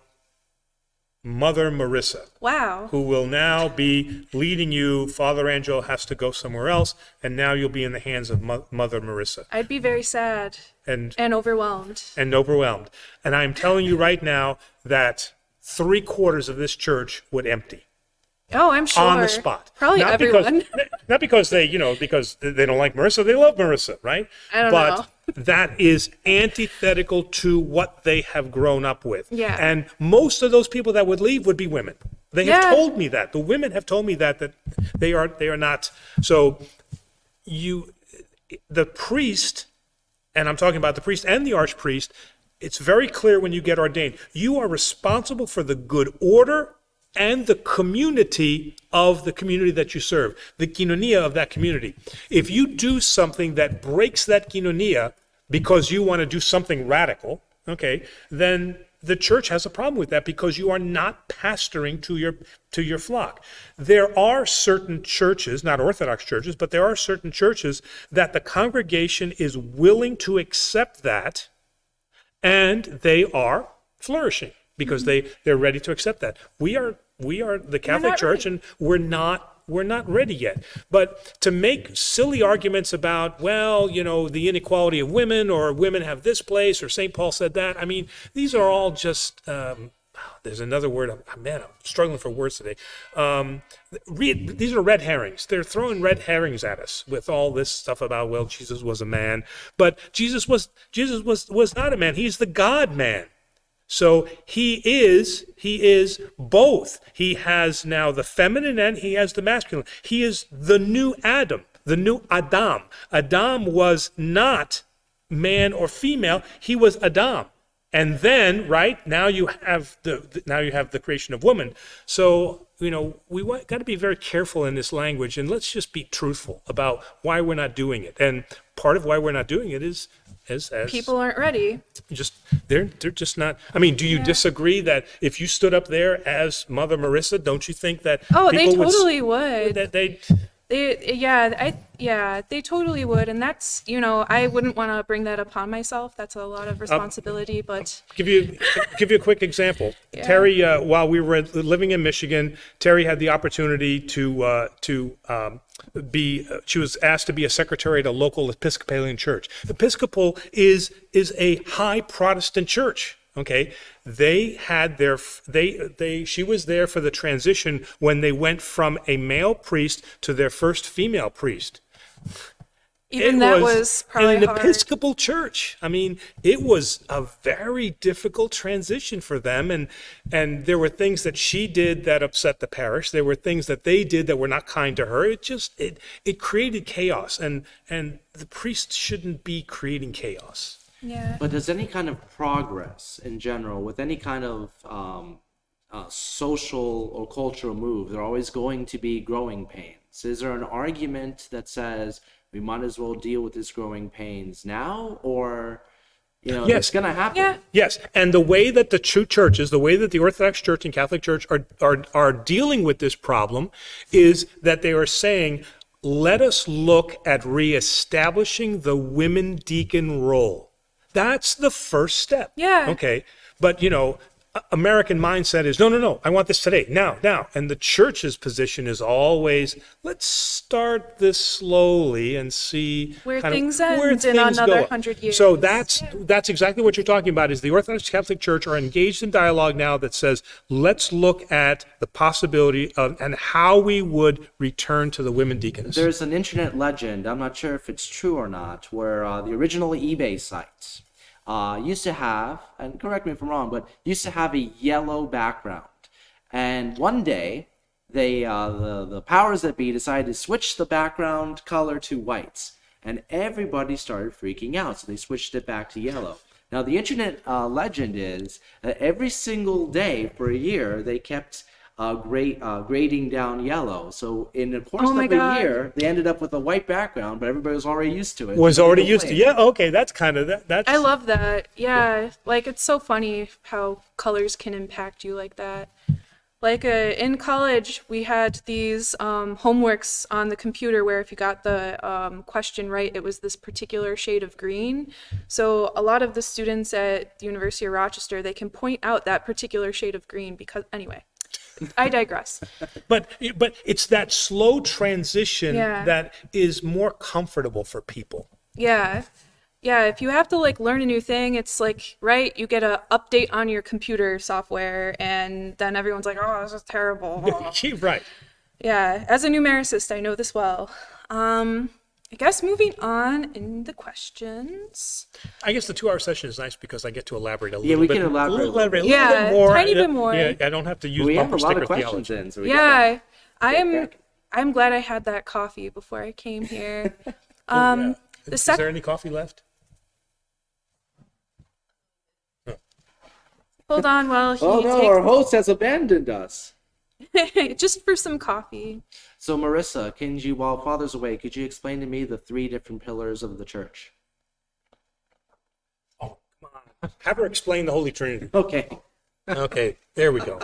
Mother Marissa, Wow. who will now be leading you. Father Angelo has to go somewhere else, and now you'll be in the hands of Mother Marissa. I'd be very sad And overwhelmed. overwhelmed. And I'm telling you right now that 3/4 of this church would empty Oh, I'm sure. on the spot. Probably not everyone. Not because they, because they don't like Marissa, they love Marissa, right? I don't but know. that is antithetical to what they have grown up with. Yeah. And most of those people that would leave would be women. They have Yeah. told me that. The women have told me that they are not. So the priest, and I'm talking about the priest and the archpriest, it's very clear when you get ordained, you are responsible for the good order and the community of the community that you serve, the koinonia of that community. If you do something that breaks that koinonia because you want to do something radical, okay, then the church has a problem with that, because you are not pastoring to your flock. There are certain churches, not Orthodox churches, but there are certain churches that the congregation is willing to accept that, and they are flourishing because they're ready to accept that. We are the Catholic not Church, ready. and we're not ready yet. But to make silly arguments about, well, the inequality of women, or women have this place, or St. Paul said that, I mean, these are all just, there's another word, I'm struggling for words today. These are red herrings. They're throwing red herrings at us with all this stuff about, well, Jesus was a man. But Jesus was not a man. He's the God-man. So he is both. He has now the feminine and he has the masculine. He is the new Adam, the new Adam. Adam was not man or female. He was Adam. And then, right, now you have the creation of woman. So, we got to be very careful in this language, and let's just be truthful about why we're not doing it. And part of why we're not doing it is as People aren't ready. they're just not. I mean, do you disagree that if you stood up there as Mother Marissa, don't you think that Oh, they people totally would. that they They totally would, and that's, I wouldn't want to bring that upon myself. That's a lot of responsibility, but give you a quick example. Yeah. Terry, while we were living in Michigan, Terry had the opportunity to she was asked to be a secretary at a local Episcopalian church. Episcopal is a high Protestant church. Okay, she was there for the transition when they went from a male priest to their first female priest. even that was probably in an hard. Episcopal church. I mean, it was a very difficult transition for them, and there were things that she did that upset the parish. There were things that they did that were not kind to her. It created chaos, and the priest shouldn't be creating chaos. Yeah. But does any kind of progress in general, with any kind of social or cultural move, there are always going to be growing pains. Is there an argument that says we might as well deal with these growing pains now, or Yes. it's going to happen? Yeah. Yes, and the way that the two churches, the way that the Orthodox Church and Catholic Church are dealing with this problem is that they are saying, let us look at reestablishing the women deacon role. That's the first step. Yeah. Okay. But, American mindset is, no, I want this today, now. And the church's position is always, let's start this slowly and see Where kind of things end where in things another go. 100 years. So that's exactly what you're talking about, is the Orthodox Catholic Church are engaged in dialogue now that says, let's look at the possibility of and how we would return to the women deaconess. There's an internet legend, I'm not sure if it's true or not, where the original eBay site used to have, and correct me if I'm wrong, but used to have a yellow background. And one day, the powers that be decided to switch the background color to white. And everybody started freaking out, so they switched it back to yellow. Now, the internet legend is that every single day for a year, they kept grading down yellow. So in the course Oh my of a God. year, they ended up with a white background, but everybody was already used to it. Was So they already used to. complained. Yeah, okay, that's kind of that. That's I love that. Yeah, like it's so funny how colors can impact you like that. Like in college, we had these homeworks on the computer where if you got the question right, it was this particular shade of green. So a lot of the students at the University of Rochester, they can point out that particular shade of green because, anyway, I digress. But it's that slow transition Yeah. that is more comfortable for people. Yeah. Yeah, if you have to like learn a new thing, it's like, right, you get a update on your computer software and then everyone's like, "Oh, this is terrible." Right. Yeah, as a numericist, I know this well. I guess moving on in the questions. I guess the 2-hour session is nice because I get to elaborate a little Yeah, we bit. can elaborate a little bit Yeah, more. tiny bit more. Yeah, I don't have to use We have a bumper lot sticker of questions theology. in, so we Yeah, cracking. I'm glad I had that coffee before I came here. Yeah. The Is sec- there any coffee left? Hold on while he Oh no, our host has abandoned us. takes just for some coffee. So Marissa, can you, while Father's away, could you explain to me the 3 different pillars of the church? Oh, come on. Have her explain the Holy Trinity. Okay. Okay, there we go.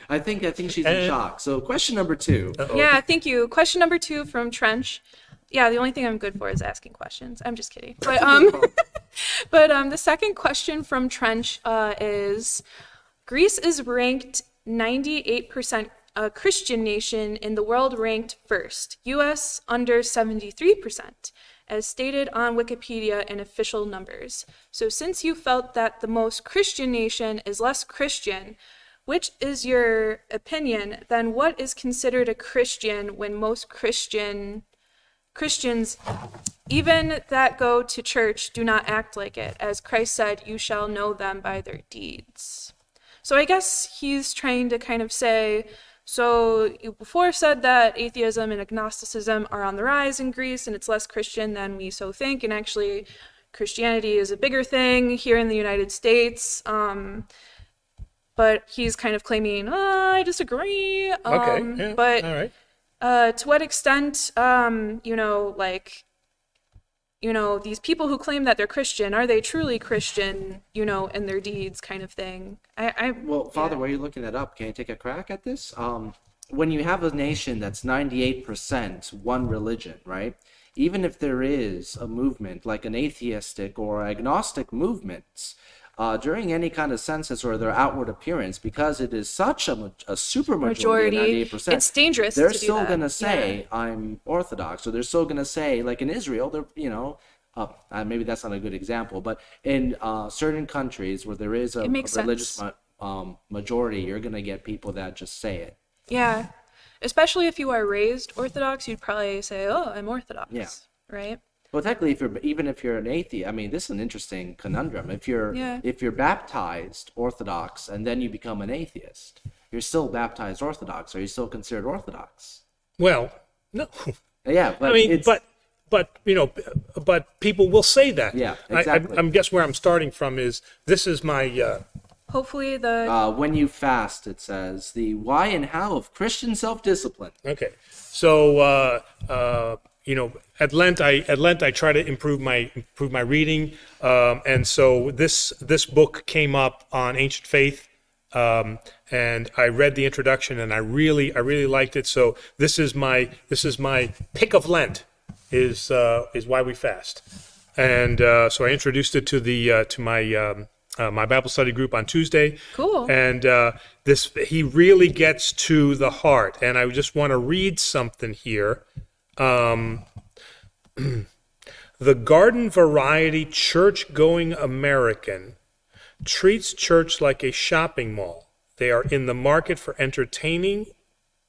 I think she's in shock. So question number 2. Uh-oh. Yeah, thank you. Question number 2 from Trench. Yeah, the only thing I'm good for is asking questions. I'm just kidding. But the second question from Trench is Greece is ranked 98% a Christian nation in the world, ranked first. US under 73%, as stated on Wikipedia in official numbers. So since you felt that the most Christian nation is less Christian, which is your opinion, then what is considered a Christian when most Christians, even that go to church, do not act like it? As Christ said, you shall know them by their deeds. So I guess he's trying to kind of say, so you before said that atheism and agnosticism are on the rise in Greece and it's less Christian than we so think, and actually Christianity is a bigger thing here in the United States. But he's kind of claiming, I disagree. Okay, yeah, But all right. to what extent, these people who claim that they're Christian, are they truly Christian, in their deeds, kind of thing? Well, Father, while you're looking that up, can you take a crack at this? When you have a nation that's 98% one religion, right? Even if there is a movement like an atheistic or agnostic movement, during any kind of census or their outward appearance, because it is such a super majority, 98%, it's dangerous they're to do still that. going to say, Yeah. I'm Orthodox. So they're still going to say, like in Israel, they're, maybe that's not a good example, but in certain countries where there is a makes religious sense. majority, you're going to get people that just say it. Yeah. Especially if you are raised Orthodox, you'd probably say, oh, I'm Orthodox. Yeah. Right? Well, technically, even if you're an atheist, I mean, this is an interesting conundrum. If you're baptized Orthodox and then you become an atheist, you're still baptized Orthodox. Are you still considered Orthodox? Well, no. Yeah, but I mean, it's, but people will say that. Yeah, exactly. I'm guess where I'm starting from is this is my Hopefully the when you fast, it says the why and how of Christian self-discipline. okay. So at Lent I try to improve my reading, and so this book came up on ancient faith, and I read the introduction and I really liked it. So this is my pick of Lent is why we fast, and so I introduced it to my Bible study group on Tuesday. Cool. And he really gets to the heart, and I just want to read something here. The garden variety church-going American treats church like a shopping mall. They are in the market for entertaining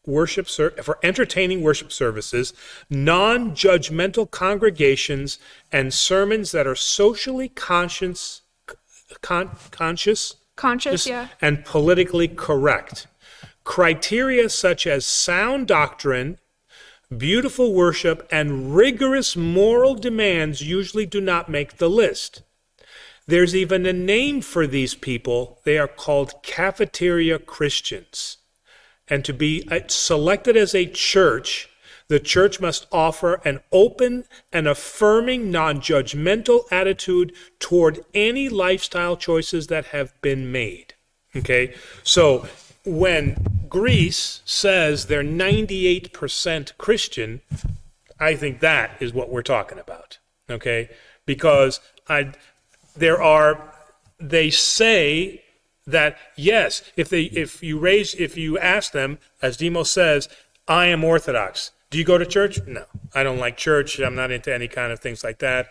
worship services, non-judgmental congregations, and sermons that are socially conscious, yeah. and politically correct. Criteria such as sound doctrine, beautiful worship, and rigorous moral demands usually do not make the list. There's even a name for these people. They are called cafeteria Christians. And to be selected as a church, the church must offer an open and affirming, non-judgmental attitude toward any lifestyle choices that have been made. Okay? So when Greece says they're 98% Christian, I think that is what we're talking about. Okay? Because they say that, yes, if you ask them, as Demos says, I am Orthodox. Do you go to church? No, I don't like church. I'm not into any kind of things like that,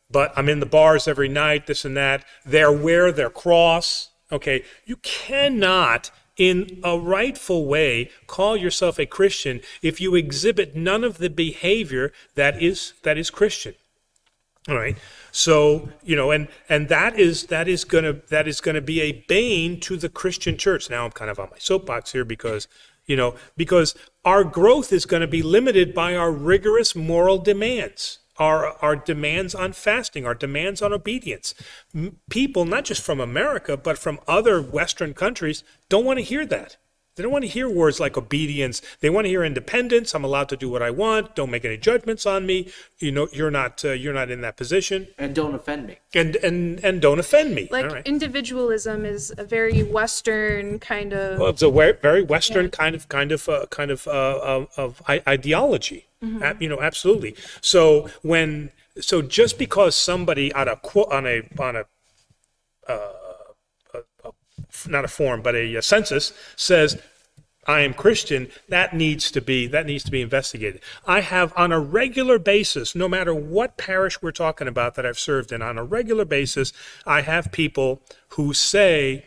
but I'm in the bars every night, this and that. They wear their cross. Okay, you cannot, in a rightful way, call yourself a Christian if you exhibit none of the behavior that is Christian. All right. So, and that is gonna be a bane to the Christian church. Now I'm kind of on my soapbox here because our growth is going to be limited by our rigorous moral demands, our demands on fasting, our demands on obedience. People, not just from America, but from other Western countries, don't want to hear that. They don't want to hear words like obedience. They want to hear independence. I'm allowed to do what I want. Don't make any judgments on me. You're not in that position. And don't offend me. And don't offend me. Like, all right? individualism is a very Western kind of. Well, it's a very Western kind of ideology. Mm-hmm. Absolutely. So just because somebody on a not a form, but a census says, I am Christian, that needs to be investigated. I have, on a regular basis, no matter what parish we're talking about that I've served in, on a regular basis, I have people who say,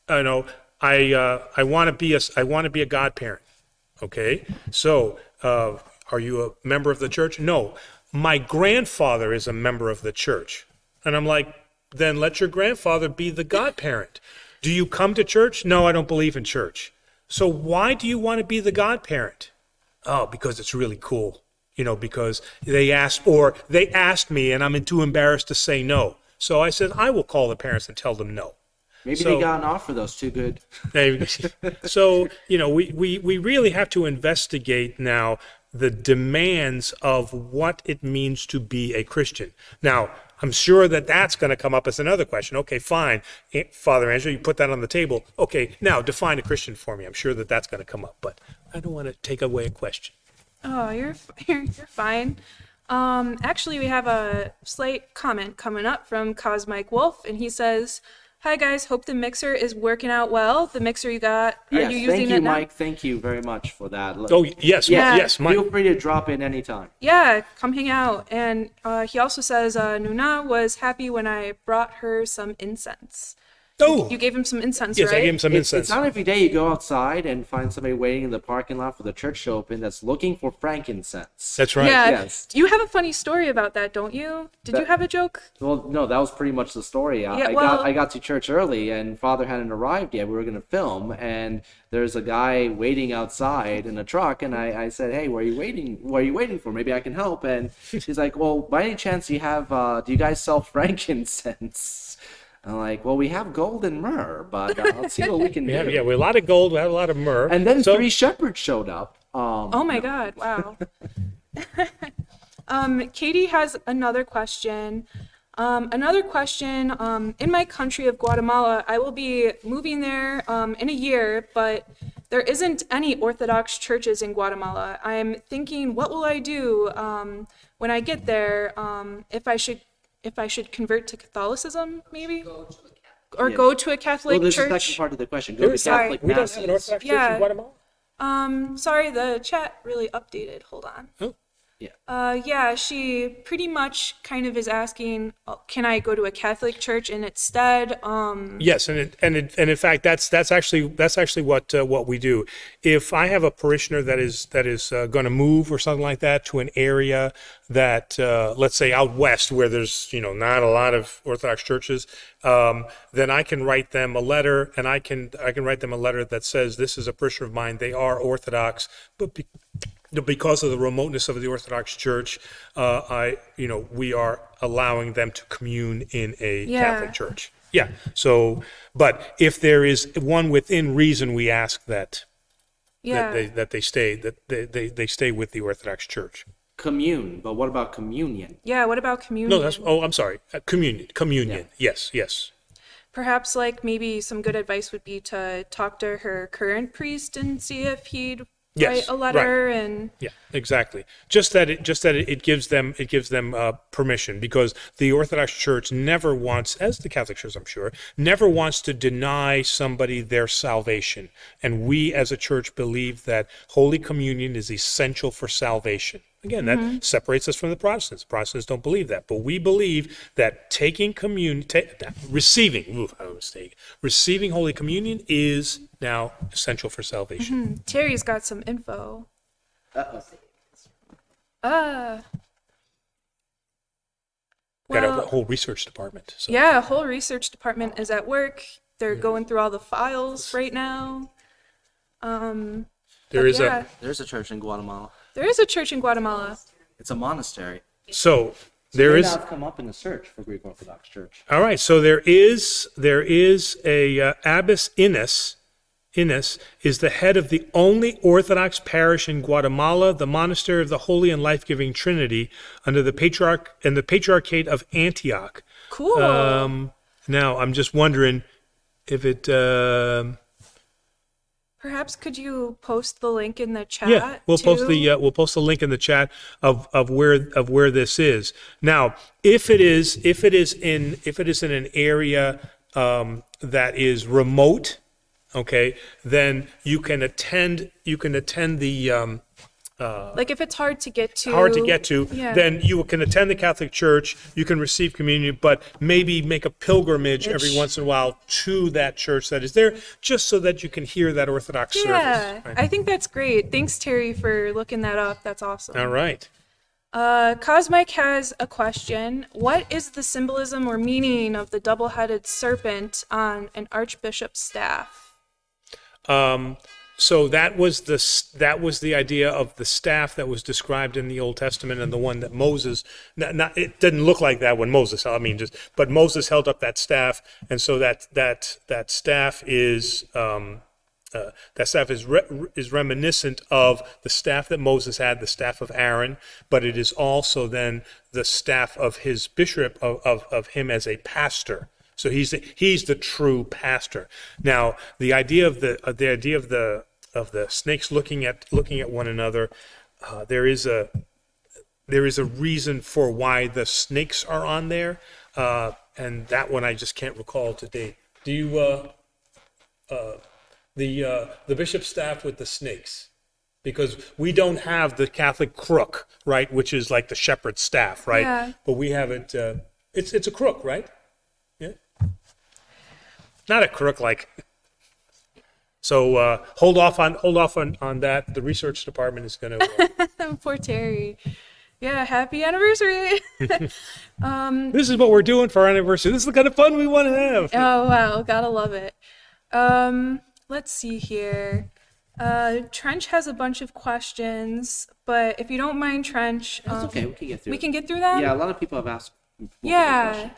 I want to be a godparent. Okay, so are you a member of the church? No, my grandfather is a member of the church, and I'm like, then let your grandfather be the godparent. Do you come to church? No, I don't believe in church. So why do you want to be the godparent? Oh, because it's really cool. Because they asked me and I'm too embarrassed to say no. So I said, I will call the parents and tell them no. Maybe they got an offer that's too good. So, we really have to investigate now the demands of what it means to be a Christian. Now, I'm sure that's going to come up as another question. Okay, fine. Father Angelo, you put that on the table. Okay, now define a Christian for me. I'm sure that's going to come up, but I don't want to take away a question. Oh, you're fine. Actually, we have a slight comment coming up from Cosmic Wolf, and he says, hi guys, hope the mixer is working out well. The mixer you got, are you using it now? Mike. Thank you very much for that. Oh, yes, Yeah. yes, Mike. Feel free to drop in anytime. Yeah, come hang out. And he also says, Nuna was happy when I brought her some incense. Oh, You gave him some incense, yes, right? I gave him some incense. It's not every day you go outside and find somebody waiting in the parking lot for the church to open that's looking for frankincense. That's right. Yeah. Yes. You have a funny story about that, don't you? Did you have a joke? Well, no, that was pretty much the story. Yeah, I got to church early, and Father hadn't arrived yet. We were going to film, and there's a guy waiting outside in a truck, and I said, "Hey, where are you waiting? What are you waiting for? Maybe I can help." And he's like, "Well, by any chance, do you guys sell frankincense?" I'm like, "Well, we have gold and myrrh, but let's see what we can do." Yeah, we have a lot of gold, we have a lot of myrrh. And then 3 shepherds showed up. Oh my God, wow. Katie has another question. In my country of Guatemala, I will be moving there in a year, but there isn't any Orthodox churches in Guatemala. I'm thinking, what will I do when I get there? If I should convert to Catholicism, maybe? Or go to a Catholic Well, there's church? a second part of the question. Go to Sorry. Catholic We don't have an masses. Orthodox church Yeah. in Guatemala? Sorry, the chat really updated. Hold on. Oh. Yeah, she pretty much kind of is asking, can I go to a Catholic church instead? Yes, and in fact, that's actually what we do. If I have a parishioner that is going to move or something like that to an area that let's say out west where there's not a lot of Orthodox churches, then I can write them a letter, and I can write them a letter that says, this is a parishioner of mine. They are Orthodox, but because of the remoteness of the Orthodox Church, we are allowing them to commune in a Catholic church. Yeah. So, but if there is one within reason, we ask that they stay with the Orthodox Church. Commune, but what about communion? Yeah, what about communion? No, I'm sorry. Communion. Yeah. Yes. Perhaps like maybe some good advice would be to talk to her current priest and see if he'd write a letter and Yeah, exactly. Just that it gives them permission, because the Orthodox Church never wants, as the Catholic Church I'm sure, never wants to deny somebody their salvation. And we as a church believe that Holy Communion is essential for salvation. Again, that separates us from the Protestants. Protestants don't believe that, but we believe that taking communion, receiving Holy Communion is now essential for salvation. Terry's got some info. Uh-oh. Ah. Got a Well, whole research department. So. yeah, a whole research department is at work. They're going through all the files right now. There's There's a church in Guatemala. There is a church in Guatemala. It's a monastery. so It there may is. not have come up in the search for Greek Orthodox Church. All right, so there is a Abbess Inés. Inés is the head of the only Orthodox parish in Guatemala, the Monastery of the Holy and Life-Giving Trinity, under the Patriarchate of Antioch. Cool. Now, I'm just wondering if it. Perhaps could you post the link in the chat? Yeah, we'll post too? we'll post the link in the chat of where this is. Now, if it is in an area that is remote, okay, then you can attend the Like if it's hard to get to. Yeah. then you can attend the Catholic Church, you can receive communion, but maybe make a pilgrimage every once in a while to that church that is there, just so that you can hear that Orthodox Yeah, service. Right? I think that's great. Thanks, Terry, for looking that up. That's awesome. All right. Cosmic has a question. What is the symbolism or meaning of the double-headed serpent on an archbishop's staff? So that was the idea of the staff that was described in the Old Testament, and the one that Moses, it didn't look like that when Moses, but Moses held up that staff, and so that staff is is reminiscent of the staff that Moses had, the staff of Aaron, but it is also then the staff of his bishop, of him as a pastor. So he's the true pastor. Now, the idea of the snakes looking at one another, there is a reason for why the snakes are on there, and that one I just can't recall today. Do you the bishop's staff with the snakes? Because we don't have the Catholic crook, right, which is like the shepherd's staff, right? Yeah. But we have it. It's a crook, right? Yeah. Not a crook like. So hold off on that. The research department is going to. Poor Terry. Yeah, happy anniversary. This is what we're doing for our anniversary. This is the kind of fun we want to have. Oh, wow. Gotta love it. Let's see here. Trench has a bunch of questions, but if you don't mind, Trench. That's okay. We can get through. We can get through that? Yeah, a lot of people have asked. Yeah.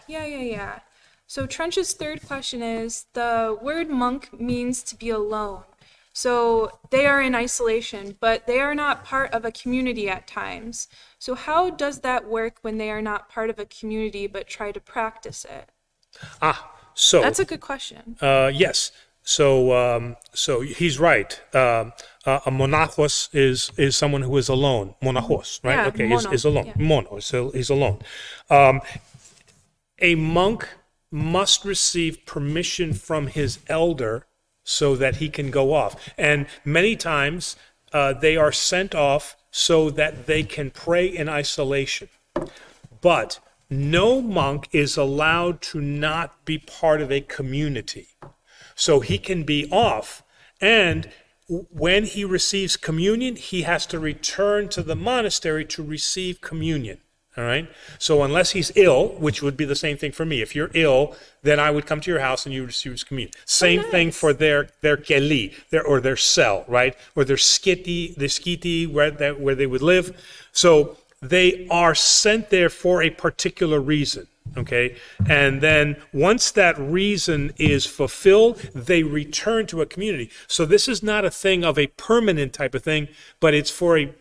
So Trench's third question is, the word monk means to be alone. So they are in isolation, but they are not part of a community at times. So how does that work when they are not part of a community but try to practice it? So That's a good question. yes. So he's right. A monachos is someone who is alone. Monachos, right? Yeah, okay, mono, is alone. yeah. Mono, so he's alone. A monk must receive permission from his elder so that he can go off. And many times they are sent off so that they can pray in isolation. But no monk is allowed to not be part of a community. So he can be off, and when he receives communion, he has to return to the monastery to receive communion. All right. So unless he's ill, which would be the same thing for me. If you're ill, then I would come to your house and you would receive communion. Same thing for their keli, their cell, right? Or their skiti, where they would live. So they are sent there for a particular reason. Okay. And then once that reason is fulfilled, they return to a community. So this is not a thing of a permanent type of thing, but it's for a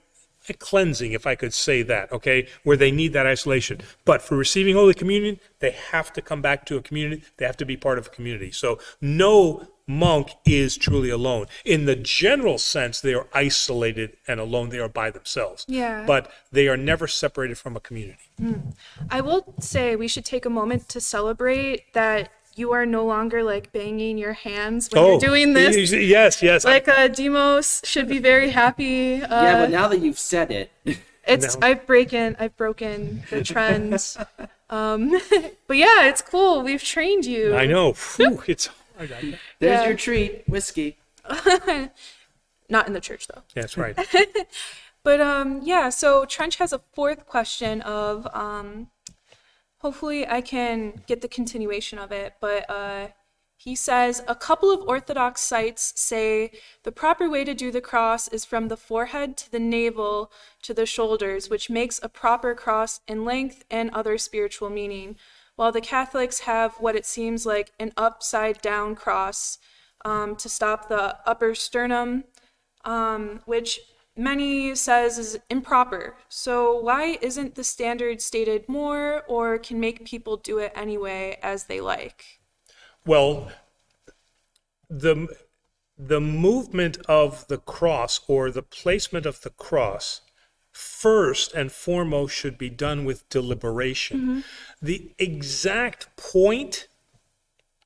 cleansing, if I could say that, okay, where they need that isolation. But for receiving Holy Communion, they have to come back to a community. They have to be part of a community. So no monk is truly alone. In the general sense, they are isolated and alone. They are by themselves. Yeah. But they are never separated from a community. I will say we should take a moment to celebrate that you are no longer like banging your hands when you're doing this. Yes. Like Demos should be very happy. Yeah, but now that you've said it, I've broken the trend. But yeah, it's cool. We've trained you. I know. Whew, it's hard. there's Yeah. your treat, whiskey. Not in the church though. That's right. But yeah, so Trench has a fourth question of hopefully I can get the continuation of it, but he says, a couple of Orthodox sites say the proper way to do the cross is from the forehead to the navel to the shoulders, which makes a proper cross in length and other spiritual meaning, while the Catholics have what it seems like an upside down cross to stop the upper sternum, which many says is improper. So why isn't the standard stated more, or can make people do it anyway as they like? Well, the movement of the cross, or the placement of the cross, first and foremost should be done with deliberation. The exact point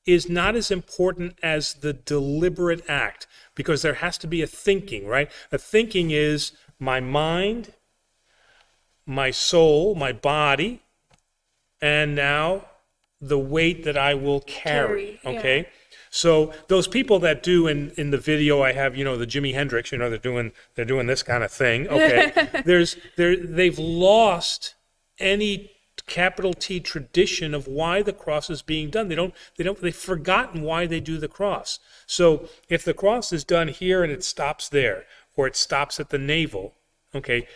is not as important as the deliberate act, because there has to be a thinking, right? A thinking is my mind, my soul, my body, and now the weight that I will carry, Carry, okay? yeah. So those people that do in the video I have, the Jimi Hendrix, they're doing this kind of thing, okay? They've lost any capital T tradition of why the cross is being done. They've forgotten why they do the cross. So if the cross is done here and it stops there, or it stops at the navel, okay,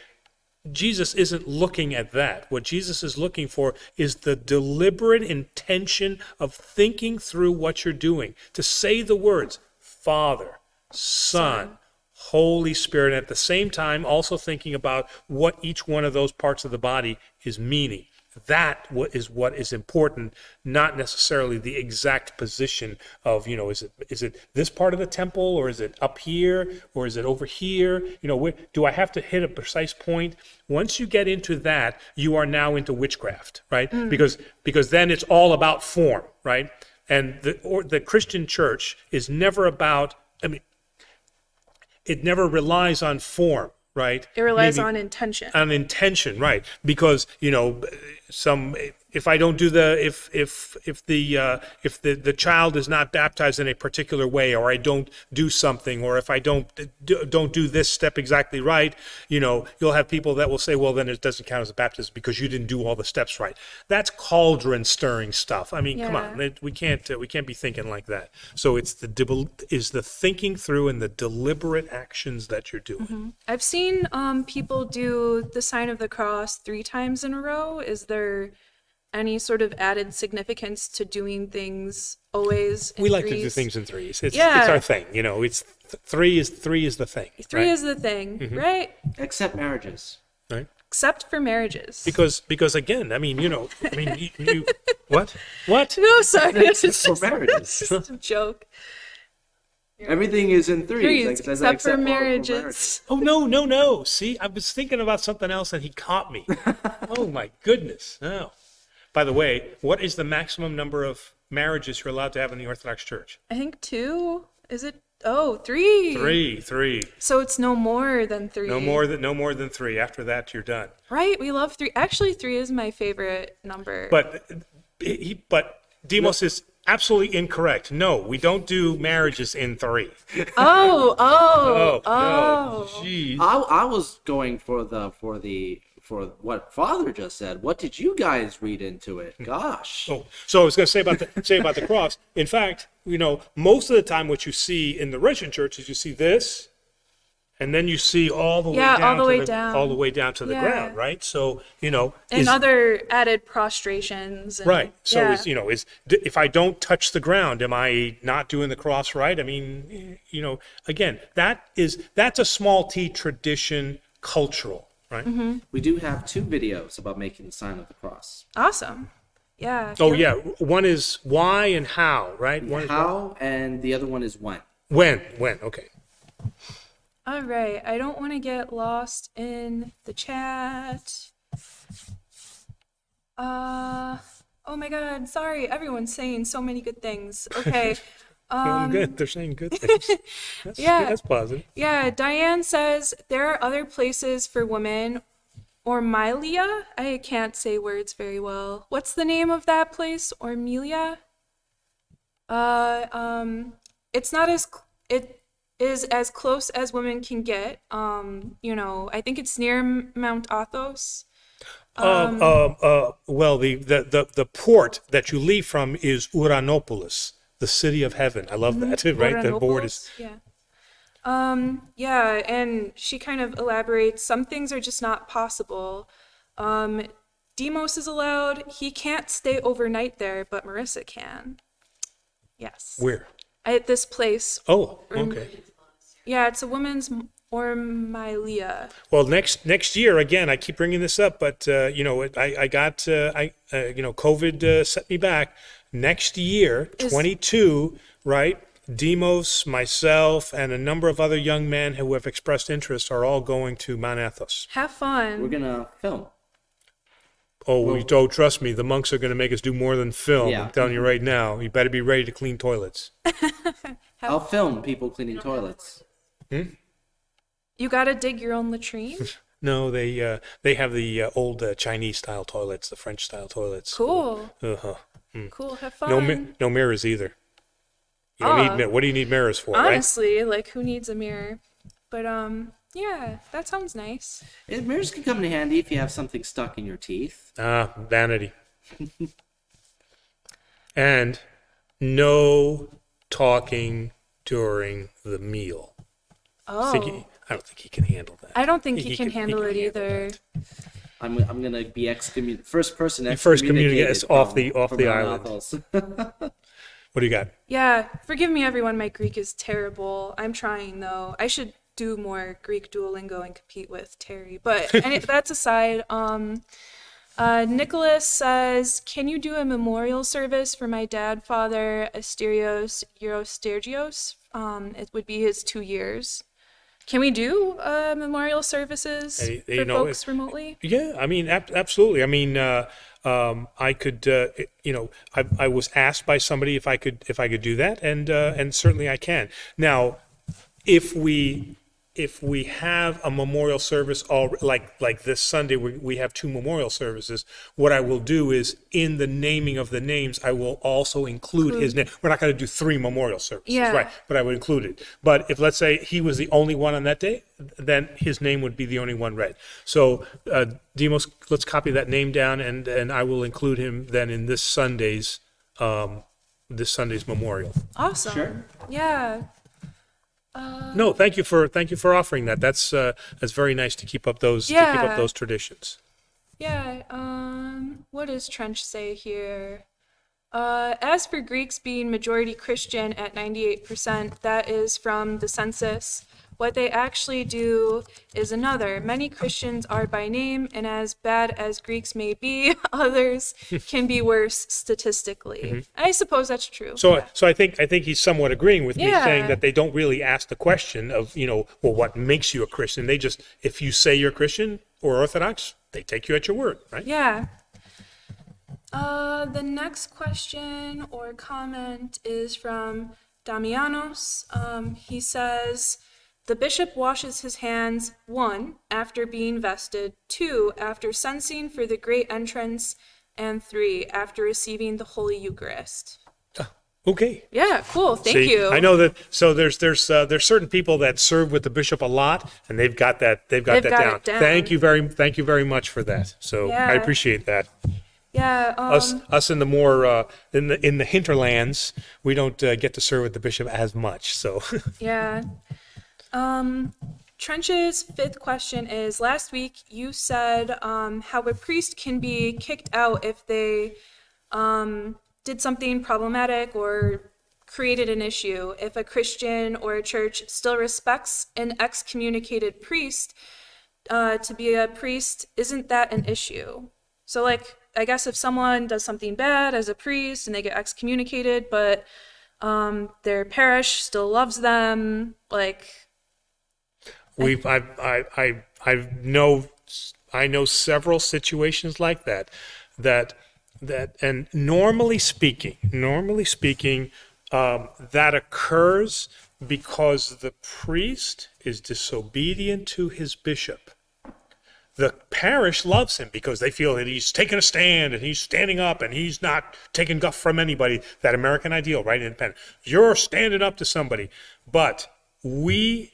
Jesus isn't looking at that. What Jesus is looking for is the deliberate intention of thinking through what you're doing. To say the words, Father, Son, Holy Spirit, and at the same time also thinking about what each one of those parts of the body is meaning. That is what is important, not necessarily the exact position of, is it this part of the temple, or is it up here, or is it over here? Do I have to hit a precise point? Once you get into that, you are now into witchcraft, right? Because then it's all about form, right? And the Christian church is never about, it never relies on form. Right. It relies on intention. On intention, right? Because if I don't do if the child is not baptized in a particular way, or I don't do something, or if I don't do this step exactly right, you'll have people that will say, well, then it doesn't count as a baptism because you didn't do all the steps right. That's cauldron stirring stuff. Come on, we can't be thinking like that. So it's the thinking through and the deliberate actions that you're doing. I've seen people do the sign of the cross 3 times in a row. Is there any sort of added significance to doing things always in We like to threes? do things in threes. It's our thing. It's three is the thing. Three is the thing, right? Except marriages. Right. Except for marriages. Because again, you what? No, sorry. It's just, For marriages. just a joke. Everything is in threes. Threes, except for marriages. Oh no. See, I was thinking about something else and he caught me. Oh my goodness. No. By the way, what is the maximum number of marriages you're allowed to have in the Orthodox Church? I think 2. Is it? Oh, 3. 3. So it's no more than 3. No more than 3. After that, you're done. Right, we love 3. Actually, 3 is my favorite number. But Demos is absolutely incorrect. No, we don't do marriages in 3. Oh. No, geez. I was going for for what Father just said. What did you guys read into it? Gosh. So I was going to say about the cross. In fact, most of the time, what you see in the Russian church is you see this, and then you see all the way Yeah, down all the to way the, down. all the way down to the Yeah. ground, right? So And other added prostrations. And, right. So yeah. if I don't touch the ground, am I not doing the cross right? I mean, again, that's a small t tradition, cultural, right? Mm-hmm. We do have 2 videos about making the sign of the cross. Awesome. Yeah. Oh yeah, one is why and how, right? One is How, and the other one is when. when, okay. All right. I don't want to get lost in the chat. Oh my God. Sorry. Everyone's saying so many good things. Okay. Good. They're saying good things. Yeah. That's positive. Yeah. Diane says there are other places for women. Ormilia? I can't say words very well. What's the name of that place? Ormilia? It's not as it is as close as women can get. I think it's near Mount Athos. Well, the port that you leave from is Uranopolis, the city of heaven. I love that, right? The board is. Yeah. Yeah, and she kind of elaborates, some things are just not possible. Demos is allowed. He can't stay overnight there, but Marissa can. Yes. Where? At this place. Oh, okay. Yeah, it's a women's Ormilia. Well, next year again. I keep bringing this up, but I got COVID set me back. Next year, 22, right? Demos, myself, and a number of other young men who have expressed interest are all going to Mount Athos. Have fun. We're going to film. Oh, trust me, the monks are going to make us do more than film. Yeah. I'm telling you right now. You better be ready to clean toilets. I'll film people cleaning toilets. You gotta dig your own latrine? No, they have the old Chinese style toilets, the French style toilets. Cool. Uh-huh. Cool, have fun. No mirrors either. You don't need. What do you need mirrors for? Honestly, like who needs a mirror? But yeah, that sounds nice. Mirrors can come in handy if you have something stuck in your teeth. Vanity. And no talking during the meal. Oh. I don't think he can handle that. I don't think he can handle it either. I'm gonna be excommunicated. First person First communicate excommunicated off the from island. Athos. What do you got? Yeah, forgive me everyone, my Greek is terrible. I'm trying though. I should do more Greek Duolingo and compete with Terry. But that's aside, Nicholas says, can you do a memorial service for my dad, Father Asterios Eurostergios? It would be his 2 years. Can we do memorial services for folks remotely? Yeah, I mean, absolutely. I mean, I could, I was asked by somebody if I could do that, and certainly I can. Now, if we have a memorial service like this Sunday, we have 2 memorial services. What I will do is, in the naming of the names, I will also include his name. We're not going to do 3 memorial services, right? But I would include it. But if, let's say, he was the only one on that day, then his name would be the only one read. So, Demos, let's copy that name down, and I will include him then in this Sunday's memorial. Awesome. Sure. Yeah. No, thank you for offering that. That's very nice to keep up those traditions. Yeah. What does Trench say here? As for Greeks being majority Christian at 98%, that is from the census. What they actually do is another. Many Christians are by name, and as bad as Greeks may be, others can be worse statistically. Mm-hmm. I suppose that's true. So I think he's somewhat agreeing with me, Yeah. saying that they don't really ask the question of, what makes you a Christian. They just, if you say you're Christian or Orthodox, they take you at your word, right? Yeah. The next question or comment is from Damianos. He says, the bishop washes his hands, 1, after being vested, 2, after censing for the great entrance, and 3, after receiving the Holy Eucharist. Okay. Yeah, cool. Thank See, you. I know that. So there's certain people that serve with the bishop a lot, and they've got that They've that got down. it down. Thank you very much for that. So I Yeah. appreciate that. Yeah. Us in the more in the hinterlands, we don't get to serve with the bishop as much. So Yeah. Trench's fifth question is, last week you said how a priest can be kicked out if they did something problematic or created an issue. If a Christian or a church still respects an excommunicated priest to be a priest, isn't that an issue? So, like, I guess if someone does something bad as a priest and they get excommunicated, but their parish still loves them, like, I know several situations like that, and normally speaking, that occurs because the priest is disobedient to his bishop. The parish loves him because they feel that he's taking a stand and he's standing up and he's not taking guff from anybody. That American ideal, right? Independent. You're standing up to somebody. But we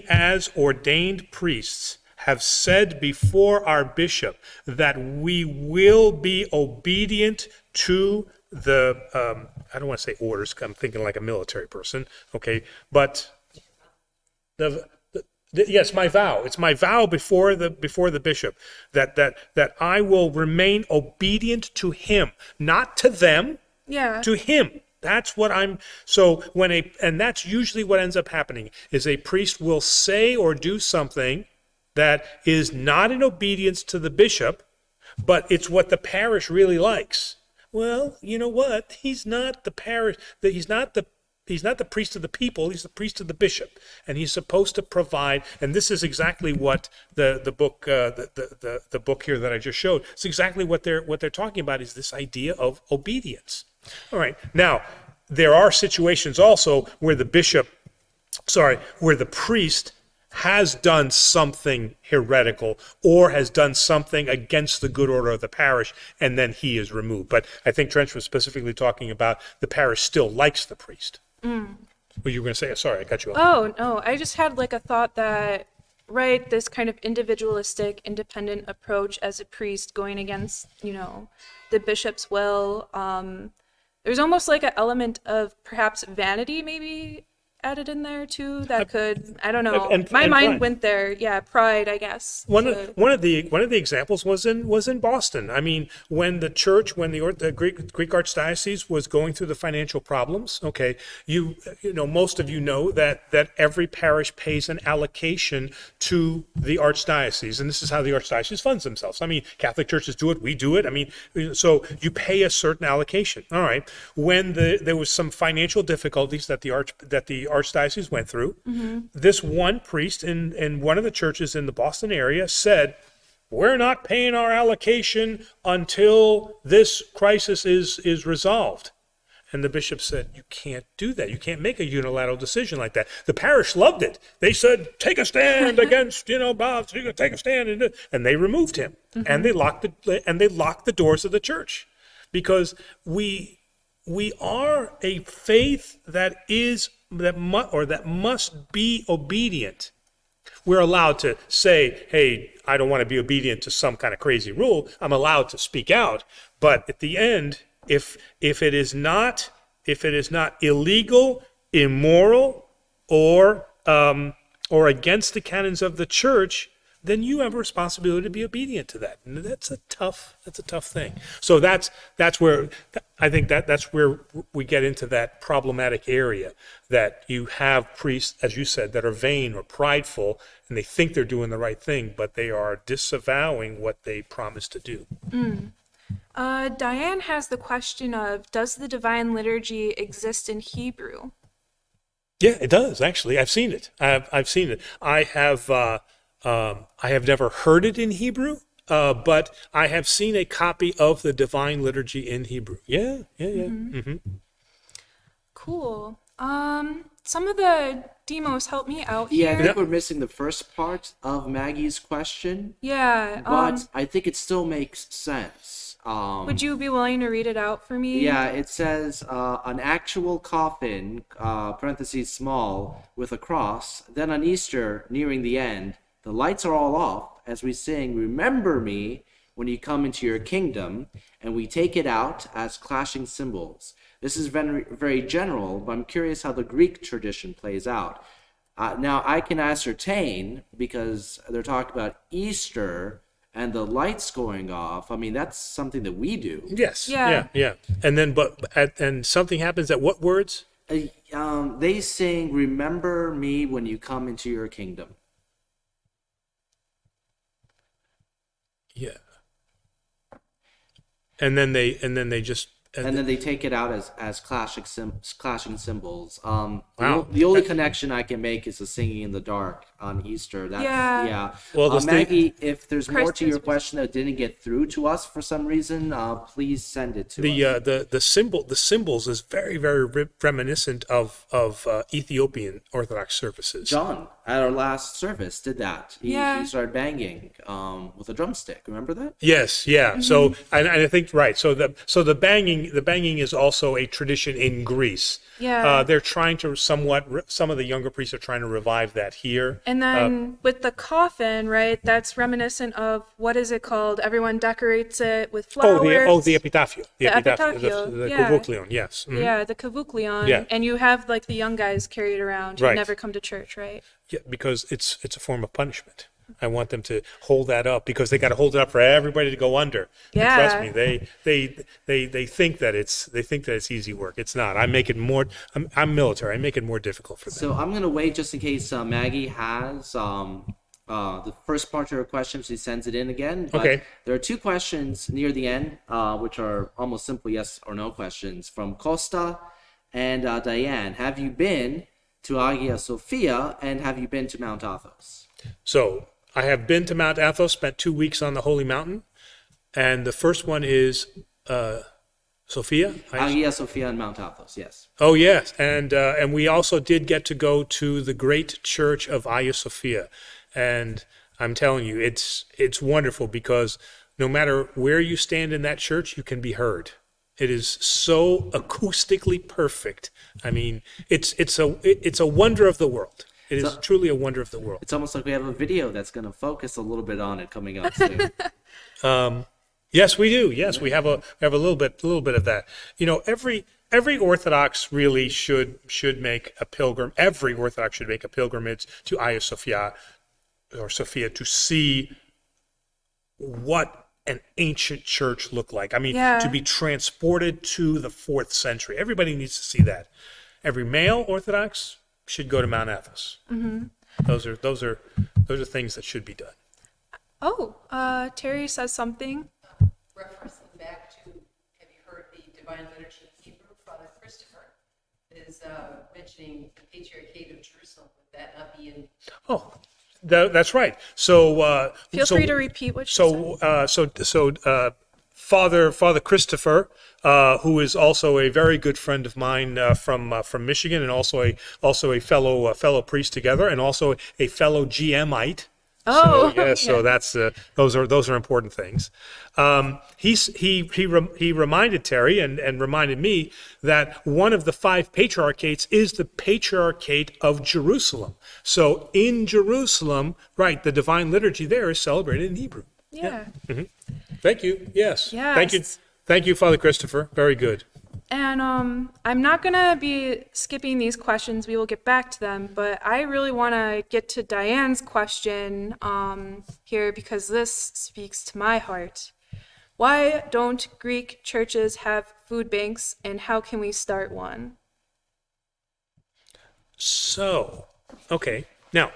as ordained priests have said before our bishop that we will be obedient to the, I don't want to say orders, I'm thinking like a military person, okay? But yes, my vow. It's my vow before the bishop that I will remain obedient to him, not to them, yeah. to him. That's what I'm. So and that's usually what ends up happening is a priest will say or do something that is not in obedience to the bishop, but it's what the parish really likes. Well, you know what? He's not the parish. He's not the priest of the people. He's the priest of the bishop, and he's supposed to provide. And this is exactly what the book the book here that I just showed. It's exactly what they're talking about is this idea of obedience. All right. Now there are situations also where the priest has done something heretical or has done something against the good order of the parish, and then he is removed. But I think Trench was specifically talking about the parish still likes the priest. What you were going to say? Sorry, I cut you off. Oh, no, I just had like a thought that, right, this kind of individualistic, independent approach as a priest going against, the bishop's will, there's almost like an element of perhaps vanity maybe added in there too that could, I don't know. My mind pride. went there. Yeah, pride, I guess. One of the examples was in Boston. I mean, when the Greek Archdiocese was going through the financial problems, okay, most of you know that every parish pays an allocation to the Archdiocese, and this is how the Archdiocese funds themselves. I mean, Catholic churches do it, we do it. I mean, so you pay a certain allocation. All right. When there was some financial difficulties that the Archdiocese went through, this one priest in one of the churches in the Boston area said, we're not paying our allocation until this crisis is resolved. And the bishop said, you can't do that. You can't make a unilateral decision like that. The parish loved it. They said, take a stand against, Bob, so you can take a stand. And they removed him. And they locked the doors of the church. Because we are a faith that must be obedient. We're allowed to say, hey, I don't want to be obedient to some kind of crazy rule. I'm allowed to speak out. But at the end, if it is not illegal, immoral, or against the canons of the church, then you have a responsibility to be obedient to that. And that's a tough thing. So that's where I think that's where we get into that problematic area, that you have priests, as you said, that are vain or prideful, and they think they're doing the right thing, but they are disavowing what they promised to do. Diane has the question of, does the Divine Liturgy exist in Hebrew? Yeah, it does, actually. I've seen it. I've seen it. I have never heard it in Hebrew, but I have seen a copy of the Divine Liturgy in Hebrew. Yeah. Cool. Some of the demos help me out Yeah, I here. think we're missing the first part of Maggie's question, Yeah. but I think it still makes sense. Would you be willing to read it out for me? Yeah, it says an actual coffin, parentheses small, with a cross. Then on Easter, nearing the end, the lights are all off as we sing, "Remember me when you come into your kingdom," and we take it out as clashing cymbals. This is very, very general, but I'm curious how the Greek tradition plays out. Now, I can ascertain, because they're talking about Easter and the lights going off. I mean, that's something that we do. Yes. Yeah. Yeah. And then, and something happens at what words? They sing, "Remember me when you come into your kingdom." Yeah. And then they just. And then they take it out as clashing cymbals. Wow. The only connection I can make is the singing in the dark on Easter. That's, Yeah. Well, Maggie, if there's more to Christmas your was- question that didn't get through to us for some reason, please send it to us. the symbols is very, very reminiscent of Ethiopian Orthodox services. John, at our last service, did that. He started banging with a drumstick. Remember that? Yes, yeah. So, and I think right. So the banging is also a tradition in Greece. Yeah. They're trying to some of the younger priests are trying to revive that here. And then with the coffin, right, that's reminiscent of, what is it called? Everyone decorates it with flowers. The epitaphio. The epitaphio, The yeah. kuvuklion, yes. Mhm. Yeah, the kavuklion. Yeah. And you have like the young guys carried around who Right. never come to church, right? Yeah, because it's a form of punishment. I want them to hold that up because they got to hold it up for everybody to go under. And Yeah. trust me, they think that it's easy work. It's not. I make it more. I'm military. I make it more difficult for them. So I'm gonna wait just in case Maggie has the first part of her question. She sends it in again. But Okay. There are two questions near the end, which are almost simple yes or no questions from Costa and Diane. Have you been to Hagia Sophia, and have you been to Mount Athos? So I have been to Mount Athos, spent 2 weeks on the Holy Mountain, and the first one is Sophia. Hagia Sophia and Mount Athos, yes. Oh yes, and we also did get to go to the great church of Hagia Sophia, and I'm telling you, it's wonderful because no matter where you stand in that church, you can be heard. It is so acoustically perfect. I mean, it's a wonder of the world. It is truly a wonder of the world. It's almost like we have a video that's going to focus a little bit on it coming up soon. Yes, we do. Yes, we have a little bit of that. You know, every Orthodox really should make a pilgrim. Every Orthodox should make a pilgrimage to Hagia Sophia or Sophia to see what an ancient church looked like. I mean, to be transported to the 4th century. Everybody needs to see that. Every male Orthodox should go to Mount Athos. Mm-hmm. Those are things that should be done. Oh, Terry says something. Referencing back to, have you heard the Divine Liturgy in Hebrew? Father Christopher is mentioning the Patriarchate of Jerusalem. Would that not be in? Oh, that's right. So Feel free to repeat what you said. Father Christopher, who is also a very good friend of mine from Michigan, and also a fellow priest together, and also a fellow GMite. Oh, so, yes. So that's those are important things. He reminded Terry and reminded me that one of the 5 patriarchates is the Patriarchate of Jerusalem. So in Jerusalem, right, the Divine Liturgy there is celebrated in Hebrew. yeah. Thank you. Yes. Yes. Thank you, Father Christopher. Very good. And I'm not going to be skipping these questions. We will get back to them. But I really want to get to Diane's question here because this speaks to my heart. Why don't Greek churches have food banks, and how can we start one? So, okay. Now,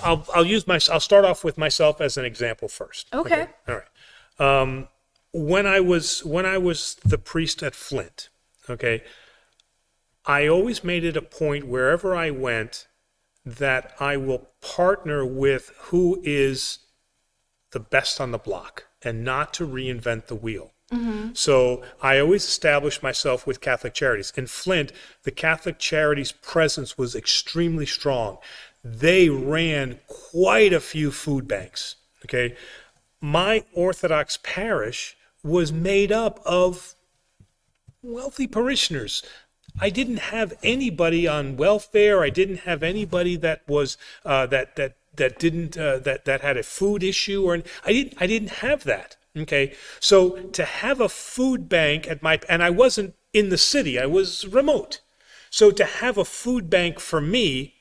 I'll start off with myself as an example first. Okay. All right. When I was the priest at Flint, okay, I always made it a point wherever I went that I will partner with who is the best on the block and not to reinvent the wheel. Mm-hmm. So I always established myself with Catholic Charities. In Flint, the Catholic Charities presence was extremely strong. They ran quite a few food banks, okay? my Orthodox parish was made up of wealthy parishioners. I didn't have anybody on welfare. I didn't have anybody that was that had a food issue, or I didn't have that. Okay, so to have a food bank and I wasn't in the city, I was remote. So to have a food bank for me,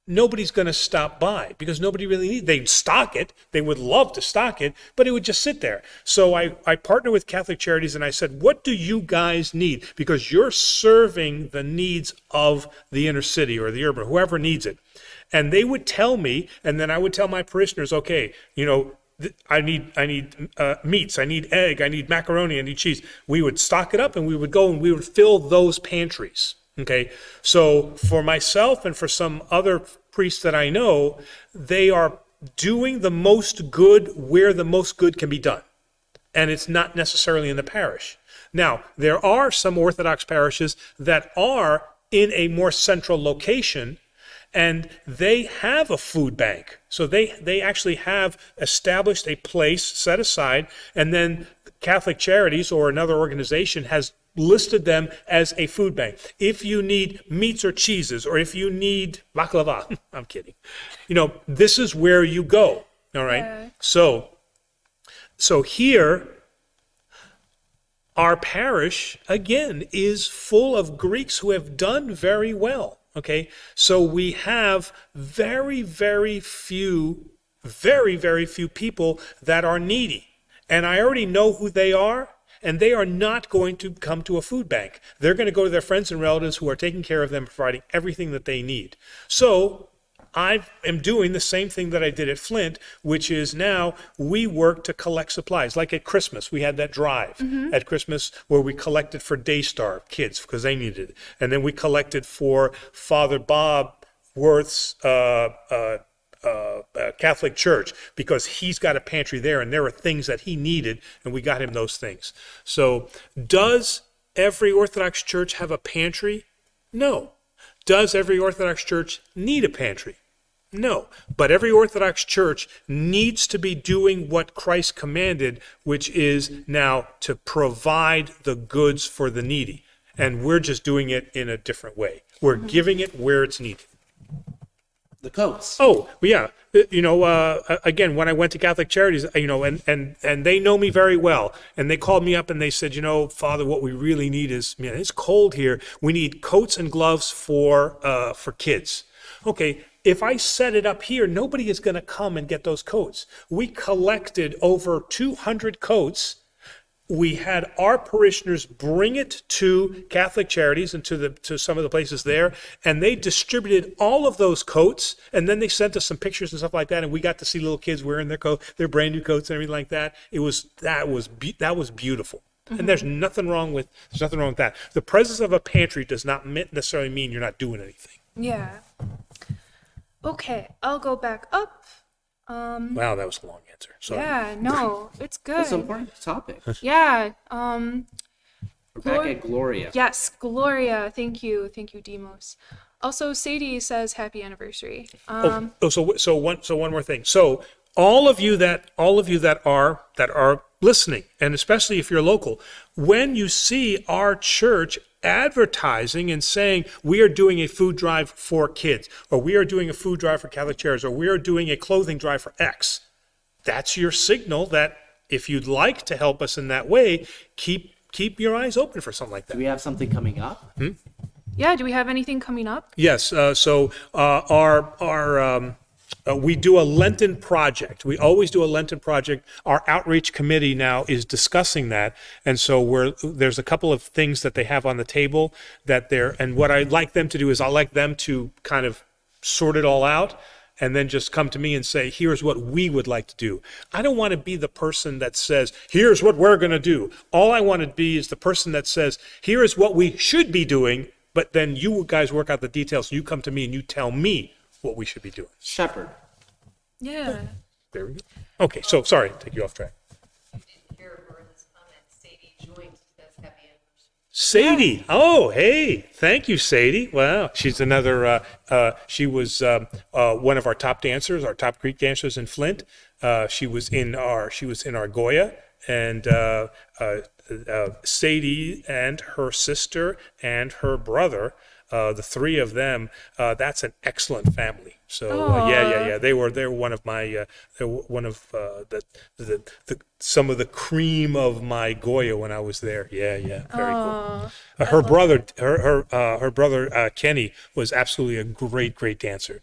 nobody's going to stop by because nobody really needs. They'd stock it. They would love to stock it, but it would just sit there. So I partnered with Catholic Charities and I said, what do you guys need? Because you're serving the needs of the inner city or the urban, whoever needs it. And they would tell me, and then I would tell my parishioners, okay, I need meats, I need egg, I need macaroni, I need cheese. We would stock it up and we would go and we would fill those pantries. Okay, so for myself and for some other priests that I know, they are doing the most good where the most good can be done. And it's not necessarily in the parish. Now, there are some Orthodox parishes that are in a more central location, and they have a food bank. So they actually have established a place set aside, and then Catholic Charities or another organization has listed them as a food bank. If you need meats or cheeses, or if you need baklava, I'm kidding. This is where you go. All right. Yeah. So here, our parish again is full of Greeks who have done very well. Okay. So we have very, very few people that are needy, and I already know who they are. And they are not going to come to a food bank. They're going to go to their friends and relatives who are taking care of them, providing everything that they need. So I am doing the same thing that I did at Flint, which is now we work to collect supplies. Like at Christmas, we had that drive at Christmas where we collected for Daystar kids because they needed it. And then we collected for Father Bob Worth's Catholic Church because he's got a pantry there and there are things that he needed and we got him those things. So does every Orthodox church have a pantry? No. Does every Orthodox church need a pantry? No. But every Orthodox church needs to be doing what Christ commanded, which is now to provide the goods for the needy. And we're just doing it in a different way. We're giving it where it's needed. The coats. Oh, yeah. Again, when I went to Catholic Charities, and they know me very well, and they called me up and they said, Father, what we really need is, it's cold here. We need coats and gloves for kids. Okay, if I set it up here, nobody is going to come and get those coats. We collected over 200 coats. We had our parishioners bring it to Catholic Charities and to some of the places there, and they distributed all of those coats, and then they sent us some pictures and stuff like that, and we got to see little kids wearing their brand new coats and everything like that. That was beautiful. Mm-hmm. And there's nothing wrong with that. The presence of a pantry does not necessarily mean you're not doing anything. Yeah. Okay, I'll go back up. Wow, that was a long answer. Sorry. Yeah, no, it's good. It's an important topic. Yeah. We're back at Gloria. Yes, Gloria. Thank you, Demos. Also, Sadie says happy anniversary. So one more thing. So all of you that are listening, and especially if you're local, when you see our church advertising and saying we are doing a food drive for kids, or we are doing a food drive for Catholic Charities, or we are doing a clothing drive for X, that's your signal that if you'd like to help us in that way, keep your eyes open for something like that. Do we have something coming up? Yeah, do we have anything coming up? Yes. We do a Lenten project. We always do a Lenten project. Our outreach committee now is discussing that. And so there's a couple of things that they have on the table and what I'd like them to do is I'd like them to kind of sort it all out and then just come to me and say, here's what we would like to do. I don't want to be the person that says, here's what we're going to do. All I want to be is the person that says, here is what we should be doing, but then you guys work out the details. You come to me and you tell me what we should be doing. Shepherd. Yeah. There we go. Okay, so sorry to take you off track. You didn't hear her in this comment. Sadie joined. That's happy anniversary. Sadie. Oh, hey. Thank you, Sadie. Wow. She's another, she was one of our top dancers, our top Greek dancers in Flint. She was in our Goya, and Sadie and her sister and her brother, the three of them, that's an excellent family. So yeah. They were one of my they were one of the some of the cream of my Goya when I was there. Yeah, very cool. Her brother Kenny was absolutely a great dancer.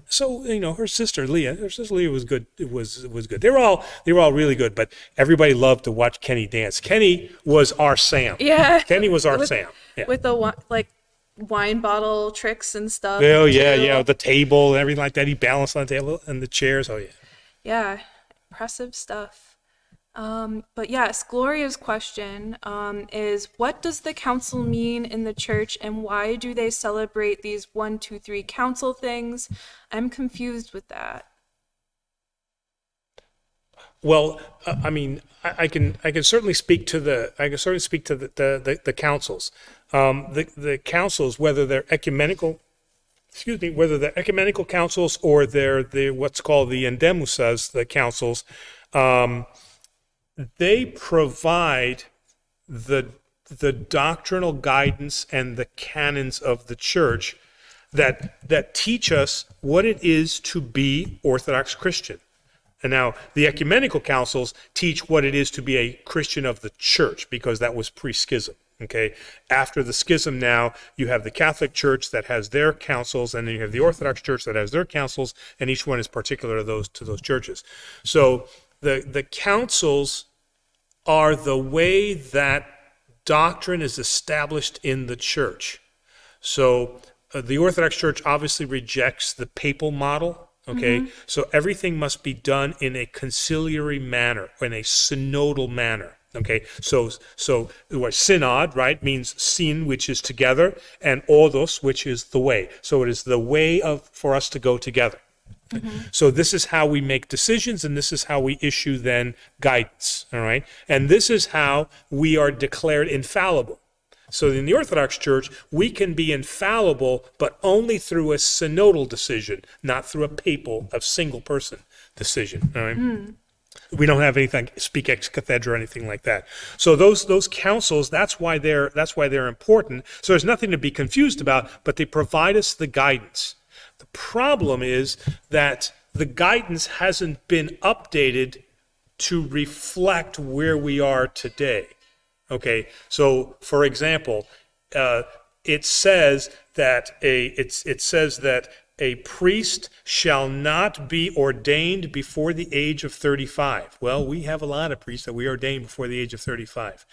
So her sister Leah was good. It was good. They were all really good, but everybody loved to watch Kenny dance. Kenny was our Sam. Yeah. Kenny was our Sam. Yeah. With the wine bottle tricks and stuff. Oh too. yeah, the table and everything like that. He balanced on the table and the chairs. Oh yeah. Yeah, impressive stuff. But yes, Gloria's question is, what does the council mean in the church, and why do they celebrate these 1, 2, 3 council things? I'm confused with that. Well, I mean, I can certainly speak to the councils. The councils, whether they're ecumenical councils or they're what's called the endemusas, the councils, they provide the doctrinal guidance and the canons of the church that teach us what it is to be Orthodox Christian. And now the ecumenical councils teach what it is to be a Christian of the church, because that was pre-schism. Okay. After the schism, now you have the Catholic Church that has their councils, and then you have the Orthodox Church that has their councils, and each one is particular to those churches. So the councils are the way that doctrine is established in the church. So the Orthodox Church obviously rejects the papal model. Okay, so everything must be done in a conciliary manner, in a synodal manner. Okay, so the word synod, right, means syn, which is together, and odos, which is the way. So it is the way for us to go together. So this is how we make decisions, and this is how we issue then guidance. All right, and this is how we are declared infallible. So in the Orthodox Church, we can be infallible, but only through a synodal decision, not through a single person decision. All right. We don't have anything speak ex cathedra or anything like that. So those councils, that's why they're important. So there's nothing to be confused about, but they provide us the guidance. The problem is that the guidance hasn't been updated to reflect where we are today. Okay, so for example, it says that a priest shall not be ordained before the age of 35. Well, we have a lot of priests that we ordain before the age of 35.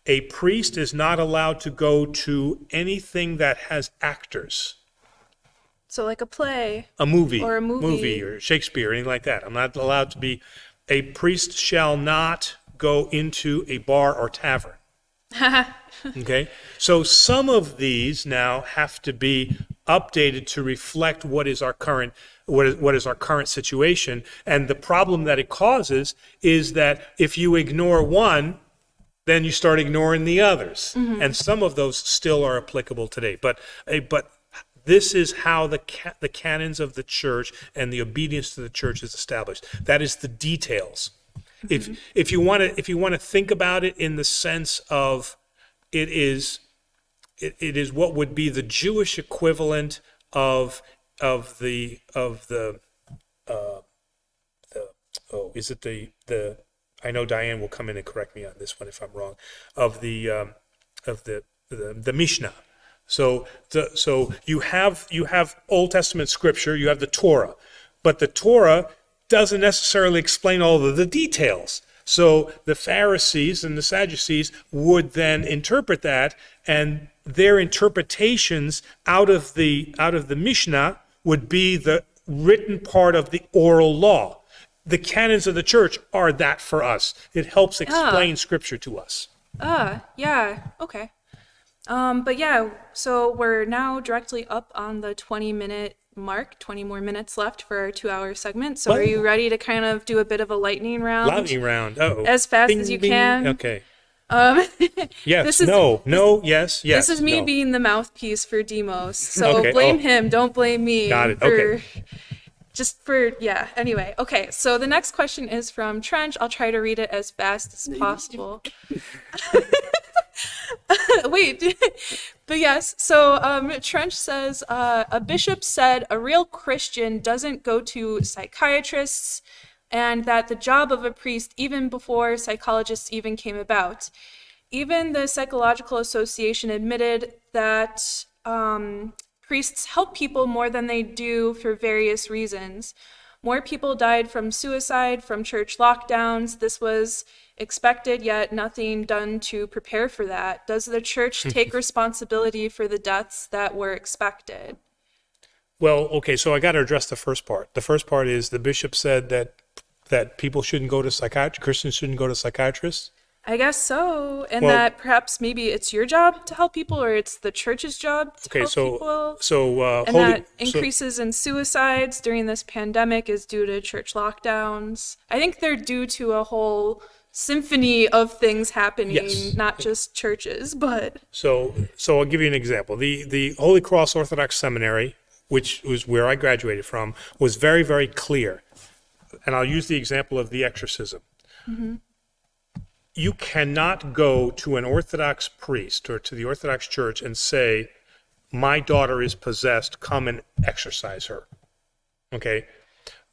A priest is not allowed to go to anything that has actors. So like a play. A movie. Or a movie. Or Shakespeare, anything like that. I'm not allowed to be. A priest shall not go into a bar or tavern. Okay, so some of these now have to be updated to reflect what is our current situation, and the problem that it causes is that if you ignore one, then you start ignoring the others, and some of those still are applicable today. But this is how the canons of the church and the obedience to the church is established. That is the details. If you want to think about it in the sense of it is what would be the Jewish equivalent of the I know Diane will come in and correct me on this one if I'm wrong, of the Mishnah. So you have Old Testament scripture, you have the Torah, but the Torah doesn't necessarily explain all of the details. So the Pharisees and the Sadducees would then interpret that, and their interpretations out of the Mishnah would be the written part of the oral law. The canons of the church are that for us. It helps explain scripture to us. Yeah, okay. But yeah, so we're now directly up on the 20-minute mark, 20 more minutes left for our 2-hour segment. So are you ready to kind of do a bit of a lightning round? Lightning round, as fast as you can. Okay. yes, yes, yes. This is me being the mouthpiece for Demos. So blame him, don't blame me. Got it, okay. Anyway. Okay, so the next question is from Trench. I'll try to read it as fast as possible. Wait, but yes, so Trench says, a bishop said a real Christian doesn't go to psychiatrists, and that the job of a priest, even before psychologists even came about. Even the Psychological Association admitted that priests help people more than they do for various reasons. More people died from suicide, from church lockdowns. This was expected, yet nothing done to prepare for that. Does the church take responsibility for the deaths that were expected? Well, okay, so I got to address the first part. The first part is the bishop said that people shouldn't go to psychiatrists, Christians shouldn't go to psychiatrists. I guess so, and Well, that perhaps maybe it's your job to help people, or it's the church's job to help people. And that increases in suicides during this pandemic is due to church lockdowns. I think they're due to a whole symphony of things happening, Yes. not just churches, but... So I'll give you an example. The Holy Cross Orthodox Seminary, which was where I graduated from, was very, very clear. And I'll use the example of the exorcism. Mm-hmm. You cannot go to an Orthodox priest or to the Orthodox Church and say, my daughter is possessed, come and exorcise her. Okay?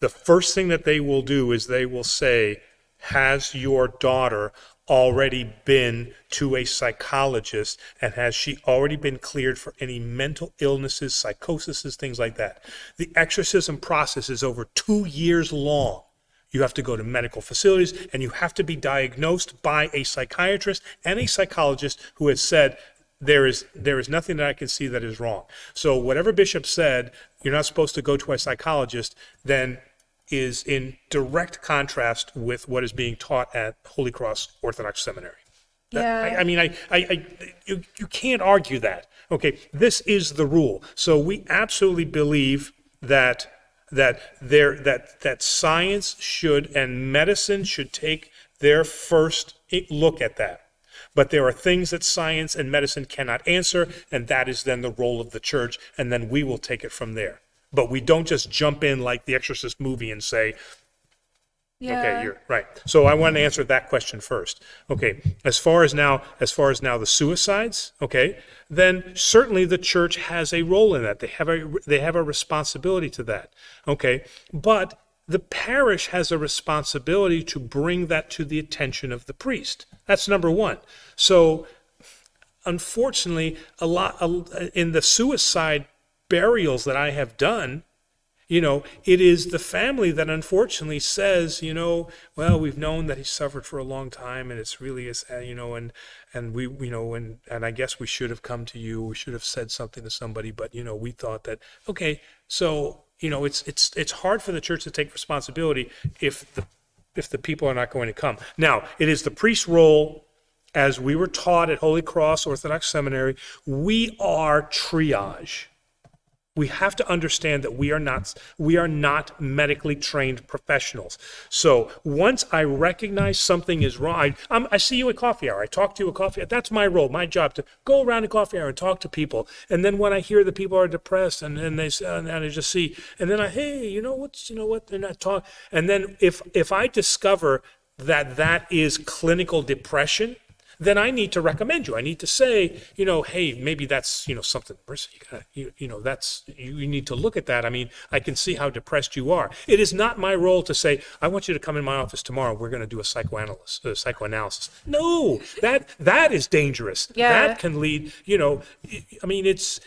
The first thing that they will do is they will say, has your daughter already been to a psychologist, and has she already been cleared for any mental illnesses, psychoses, things like that? The exorcism process is over 2 years long. You have to go to medical facilities, and you have to be diagnosed by a psychiatrist and a psychologist who has said, there is nothing that I can see that is wrong. So whatever bishop said, you're not supposed to go to a psychologist, then is in direct contrast with what is being taught at Holy Cross Orthodox Seminary. Yeah. You can't argue that. Okay, this is the rule. So we absolutely believe that science should and medicine should take their first look at that. But there are things that science and medicine cannot answer, and that is then the role of the church, and then we will take it from there. But we don't just jump in like the Exorcist movie and say, okay, you're right. So I want to answer that question first. Okay, as far as now the suicides, okay, then certainly the church has a role in that. They have a responsibility to that. Okay, but the parish has a responsibility to bring that to the attention of the priest. That's number one. So unfortunately, in the suicide burials that I have done, it is the family that unfortunately says, well, we've known that he suffered for a long time, and it's really, and I guess we should have come to you. We should have said something to somebody, but we thought that, okay, so it's hard for the church to take responsibility if the people are not going to come. Now, it is the priest's role, as we were taught at Holy Cross Orthodox Seminary. We are triage. We have to understand that we are not medically trained professionals. So once I recognize something is wrong, I see you at coffee hour. I talk to you at coffee hour. That's my role, my job, to go around at coffee hour and talk to people. And then when I hear that people are depressed, and they and I just see, and then hey, you know what, they're not talking. And then if I discover that is clinical depression, then I need to recommend you. I need to say, hey, maybe that's, something, you need to look at that. I mean, I can see how depressed you are. It is not my role to say, I want you to come in my office tomorrow. We're going to do a psychoanalysis. No, that is dangerous. Yeah. That can lead, it's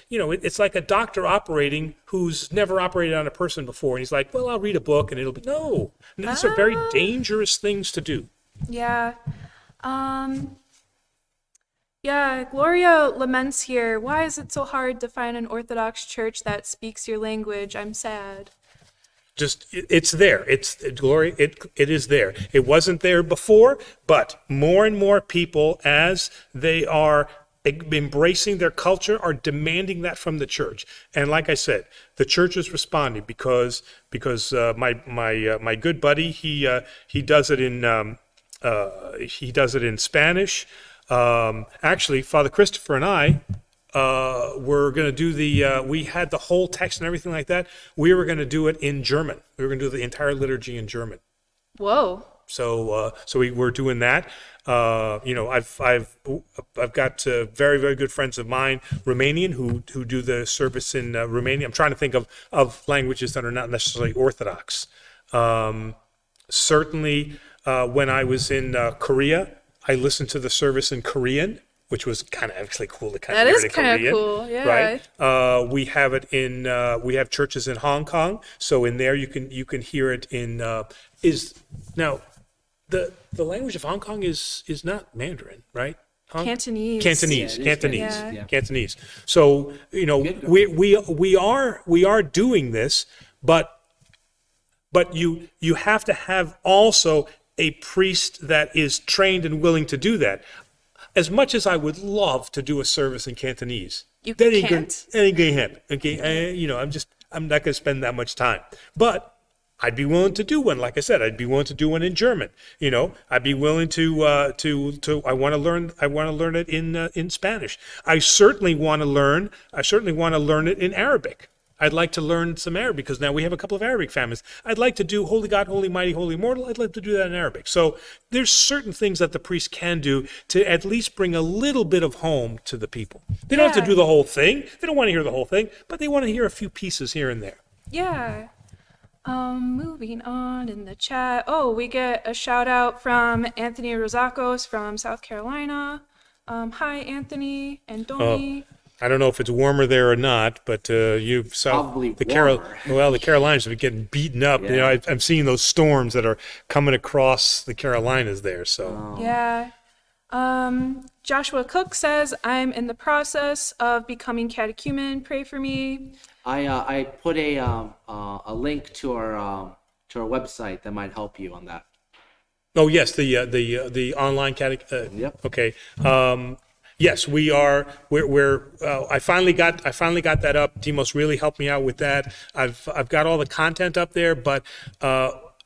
like a doctor operating who's never operated on a person before. And he's like, well, I'll read a book and it'll be, no, these are very dangerous things to do. Yeah. Yeah, Gloria laments here. Why is it so hard to find an Orthodox church that speaks your language? I'm sad. It's there. Gloria, it is there. It wasn't there before, but more and more people, as they are embracing their culture, are demanding that from the church. And like I said, the church is responding because my good buddy, he does it in Spanish. Actually, Father Christopher and I we're going to do we had the whole text and everything like that. We were going to do it in German. We were going to do the entire liturgy in German. Whoa. So we're doing that. I've got very, very good friends of mine, Romanian, who do the service in Romania. I'm trying to think of languages that are not necessarily Orthodox. Certainly, when I was in Korea, I listened to the service in Korean, which was kind of actually cool to kind of That hear is it in kind of Korean, cool, yeah. right? We have it in we have churches in Hong Kong, so in there you can hear it in now the language of Hong Kong is not Mandarin, right? Cantonese. Cantonese, Yeah, it is Cantonese, Cantonese, yeah. Cantonese. So we are doing this, but you have to have also a priest that is trained and willing to do that. As much as I would love to do a service in Cantonese, You that ain't can't. That ain't gonna happen. Okay, I'm not gonna spend that much time, but I'd be willing to do one. Like I said, I'd be willing to do one in German. I'd be willing to. I want to learn. I want to learn it in Spanish. I certainly want to learn it in Arabic. I'd like to learn some Arabic because now we have a couple of Arabic families. I'd like to do Holy God, Holy Mighty, Holy Immortal. I'd like to do that in Arabic. So there's certain things that the priest can do to at least bring a little bit of home to the people. They don't have to Yeah. do the whole thing. They don't want to hear the whole thing, but they want to hear a few pieces here and there. Yeah. Moving on in the chat. Oh, we get a shout out from Anthony Rosacos from South Carolina. Hi, Anthony and Donnie. I don't know if it's warmer there or not, but you saw Probably the warmer. the Carolinas have been getting beaten up. Yeah. I'm seeing those storms that are coming across the Carolinas there. So Yeah. Joshua Cook says, I'm in the process of becoming catechumen. Pray for me. I put a link to our website that might help you on that. oh yes, the online Yep. Okay. Yes, we are. We're. I finally got that up. Timos really helped me out with that. I've got all the content up there, but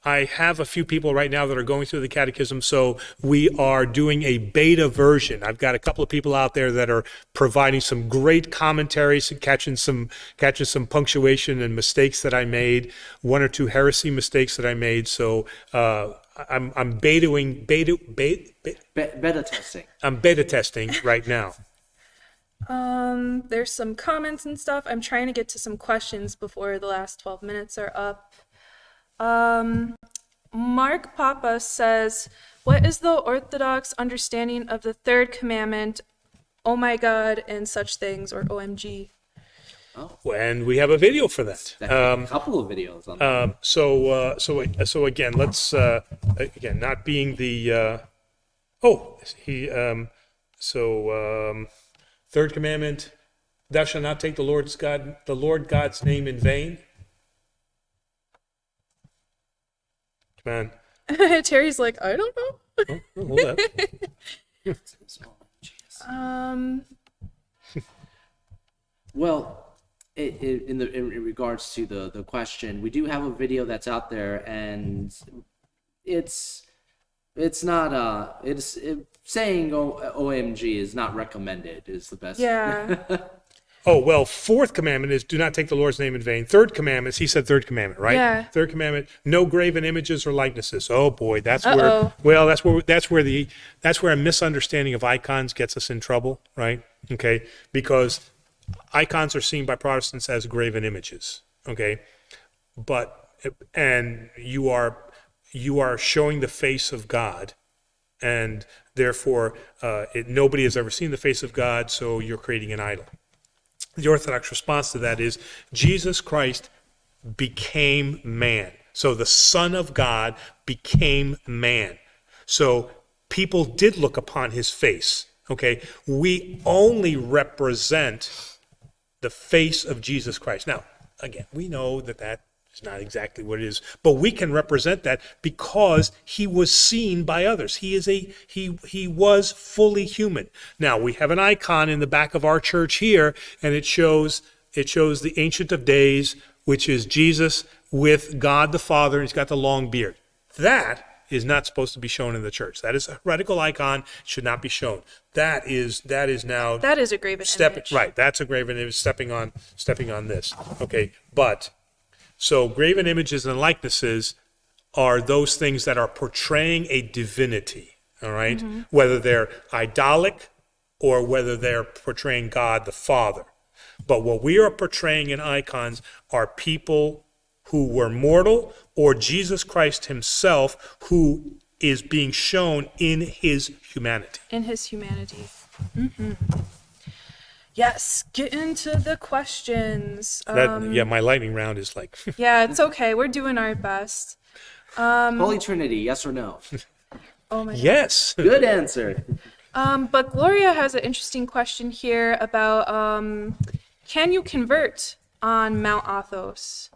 I have a few people right now that are going through the catechism, so we are doing a beta version. I've got a couple of people out there that are providing some great commentaries and catching some punctuation and mistakes that I made, one or two heresy mistakes that I made. So I'm beta Beta testing. I'm beta testing right now. There's some comments and stuff. I'm trying to get to some questions before the last 12 minutes are up. Mark Papa says, what is the Orthodox understanding of the third commandment, oh my God, and such things, or OMG? And we have a video for that. A couple of videos on that. So again, let's again, not being the third commandment, thou shalt not take the Lord God's name in vain. Come on. Terry's like, I don't know. Oh, hold up. Well, in regards to the question, we do have a video that's out there, and it's saying OMG is not recommended is the best. Yeah. Oh, well, fourth commandment is do not take the Lord's name in vain. Third commandment, he said third commandment, right? Yeah. Third commandment, no graven images or likenesses. Oh boy, that's Uh-oh. where a misunderstanding of icons gets us in trouble, right? Okay? Because icons are seen by Protestants as graven images, okay? And you are showing the face of God, and therefore nobody has ever seen the face of God, so you're creating an idol. The Orthodox response to that is Jesus Christ became man. So the Son of God became man. So people did look upon his face, okay? We only represent the face of Jesus Christ. Now, again, we know that is not exactly what it is, but we can represent that because he was seen by others. He was fully human. Now, we have an icon in the back of our church here, and it shows the Ancient of Days, which is Jesus with God the Father, and he's got the long beard. That is not supposed to be shown in the church. That is a heretical icon, should not be shown. That is now That is a graven image. right. That's a graven image stepping on this. Okay, but so graven images and likenesses are those things that are portraying a divinity. All right, whether they're idolic or whether they're portraying God the Father. But what we are portraying in icons are people who were mortal, or Jesus Christ himself, who is being shown in his humanity. In his humanity. Yes, get into the questions. My lightning round is like, Yeah, it's okay. We're doing our best. Holy Trinity, yes or no? Oh my God. yes. Good answer. But Gloria has an interesting question here about can you convert on Mount Athos?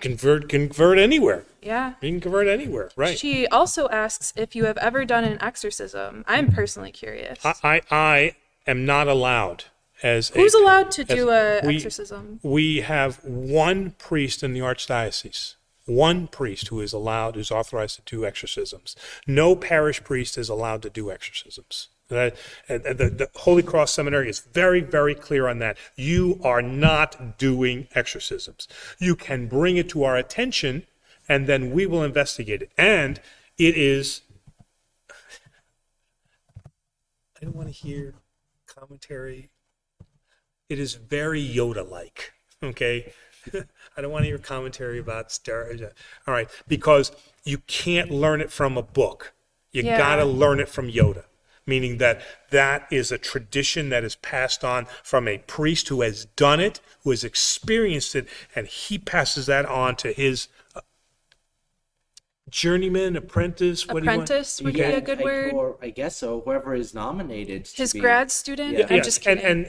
Convert anywhere. Yeah. You can convert anywhere, right? She also asks if you have ever done an exorcism. I'm personally curious. I am not allowed as Who's allowed to as- do an we- exorcism? We have one priest in the archdiocese. One priest who's authorized to do exorcisms. No parish priest is allowed to do exorcisms. The Holy Cross Seminary is very, very clear on that. You are not doing exorcisms. You can bring it to our attention, and then we will investigate it. And it is, I don't want to hear commentary. It is very Yoda-like, okay? I don't want to hear commentary about all right, because you can't learn it from a book. You Yeah. got to learn it from Yoda, meaning that is a tradition that is passed on from a priest who has done it, who has experienced it, and he passes that on to his journeyman, apprentice, what Apprentice do you would want? be a good word. Or I guess so. Whoever is nominated. to His be- grad student? Yeah. I'm just kidding.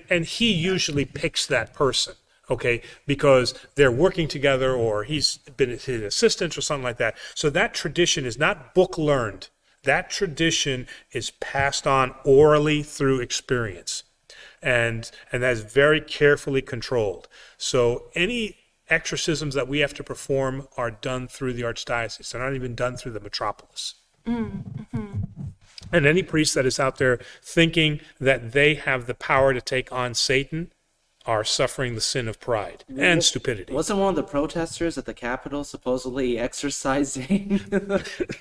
And he usually picks that person, okay, because they're working together or he's been his assistant or something like that. So that tradition is not book learned. That tradition is passed on orally through experience, and that is very carefully controlled. So any exorcisms that we have to perform are done through the archdiocese. They're not even done through the metropolis. And any priest that is out there thinking that they have the power to take on Satan are suffering the sin of pride and stupidity. Wasn't one of the protesters at the Capitol supposedly exercising?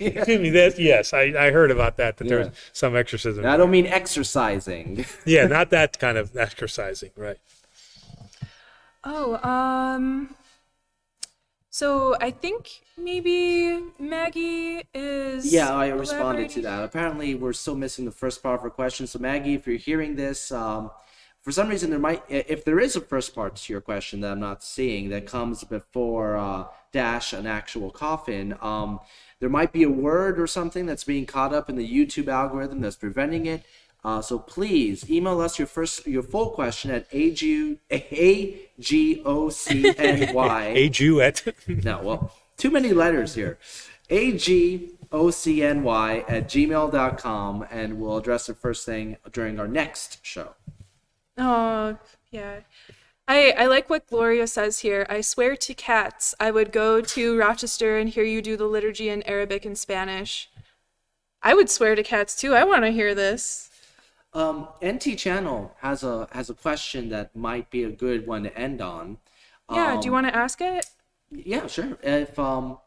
Yes, I heard about that there was Yeah. some exorcism. I don't mean exercising. Yeah, not that kind of exercising, right? Oh, so I think maybe Maggie is. Yeah, I responded to elaborating. that. Apparently, we're still missing the first part of her question. So, Maggie, if you're hearing this, for some reason, if there is a first part to your question that I'm not seeing that comes before dash an actual coffin, there might be a word or something that's being caught up in the YouTube algorithm that's preventing it. So please email us your full question at agocny. A Jew at No, well, too many letters here. agocny@gmail.com, and we'll address it first thing during our next show. Oh, yeah. I like what Gloria says here. I swear to cats, I would go to Rochester and hear you do the liturgy in Arabic and Spanish. I would swear to cats too. I want to hear this. NT Channel has a question that might be a good one to end on. Yeah, do you want to ask it? Yeah, sure. If oh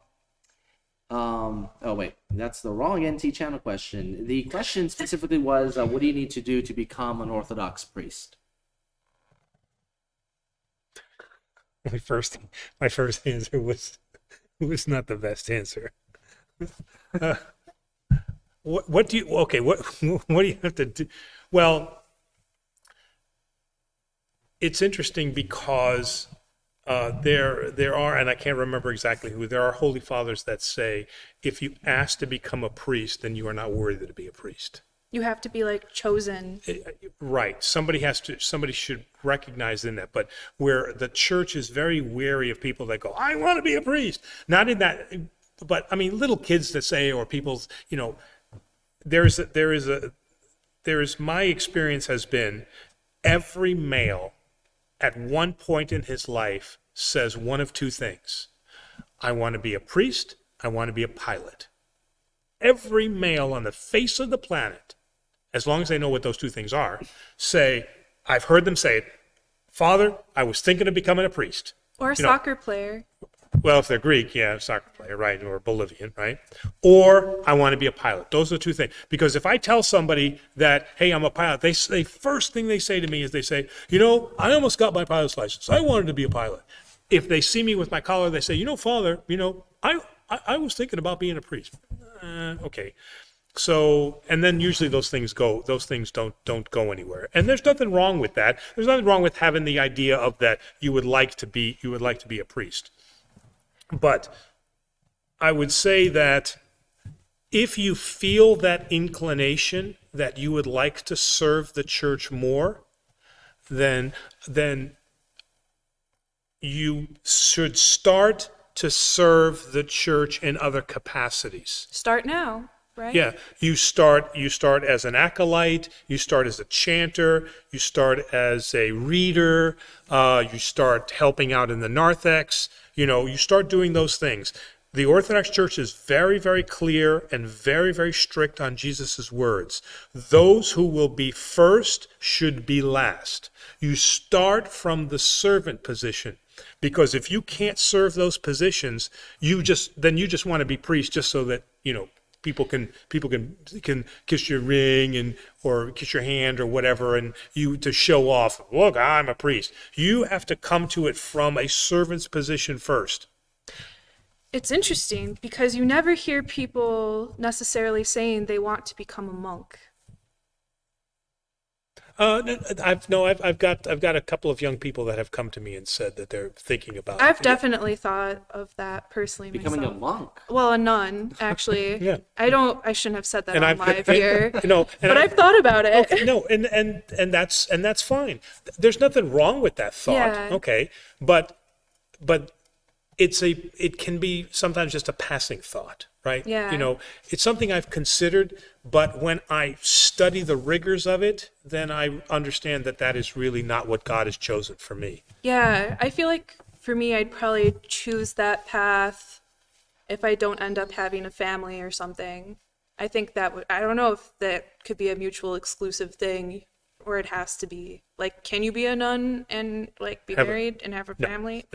wait, that's the wrong NT Channel question. The question specifically was, what do you need to do to become an Orthodox priest? my first answer was not the best answer. What do you have to do? Well, it's interesting because there are, and I can't remember exactly who, there are holy fathers that say if you ask to become a priest, then you are not worthy to be a priest. You have to be like chosen. Right. Somebody should recognize in that. But where the church is very wary of people that go, I want to be a priest. Not in that, but I mean, little kids that say, or people's, my experience has been every male at one point in his life says one of two things. I want to be a priest. I want to be a pilot. every male on the face of the planet, as long as they know what those two things are, say, I've heard them say it, Father, I was thinking of becoming a priest. Or a You know, soccer player. Well, if they're Greek, yeah, soccer player, right, or Bolivian, right? Or I want to be a pilot. Those are the two things. Because if I tell somebody that, hey, I'm a pilot, they first thing they say to me is they say, I almost got my pilot's license. I wanted to be a pilot. If they see me with my collar, they say, Father, I was thinking about being a priest. Okay. So, and then usually those things don't go anywhere. And there's nothing wrong with that. There's nothing wrong with having the idea of that you would like to be a priest. But I would say that if you feel that inclination that you would like to serve the church more, then you should start to serve the church in other capacities. Start now, right? Yeah, you start as an acolyte, you start as a chanter, you start as a reader, you start helping out in the narthex, you start doing those things. The Orthodox Church is very, very clear and very, very strict on Jesus' words. Those who will be first should be last. You start from the servant position, because if you can't serve those positions, you just want to be priest just so that, people can kiss your ring or kiss your hand or whatever, and you to show off, look, I'm a priest. You have to come to it from a servant's position first. It's interesting because you never hear people necessarily saying they want to become a monk. I've got a couple of young people that have come to me and said that they're thinking about I've definitely thought of that personally Becoming myself. a monk. Well, a nun, actually. Yeah. I shouldn't have said that And on live here. But I've I've thought about it. no, and that's fine. There's nothing wrong with that thought. Yeah. Okay, but it can be sometimes just a passing thought, right? Yeah. It's something I've considered, but when I study the rigors of it, then I understand that is really not what God has chosen for me. Yeah, I feel like for me, I'd probably choose that path if I don't end up having a family or something. I think I don't know if that could be a mutual exclusive thing, or it has to be. Like, can you be a nun and be married and have a family?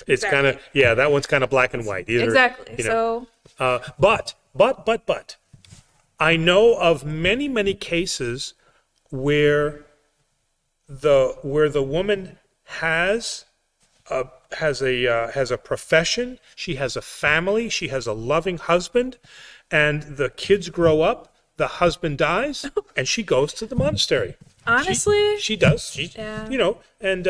It's kind of, that one's kind of black and white. Either, Exactly. So, but I know of many, many cases where the woman has a profession, she has a family, she has a loving husband, and the kids grow up, the husband dies, and she goes to the monastery. honestly, She does. Yeah. And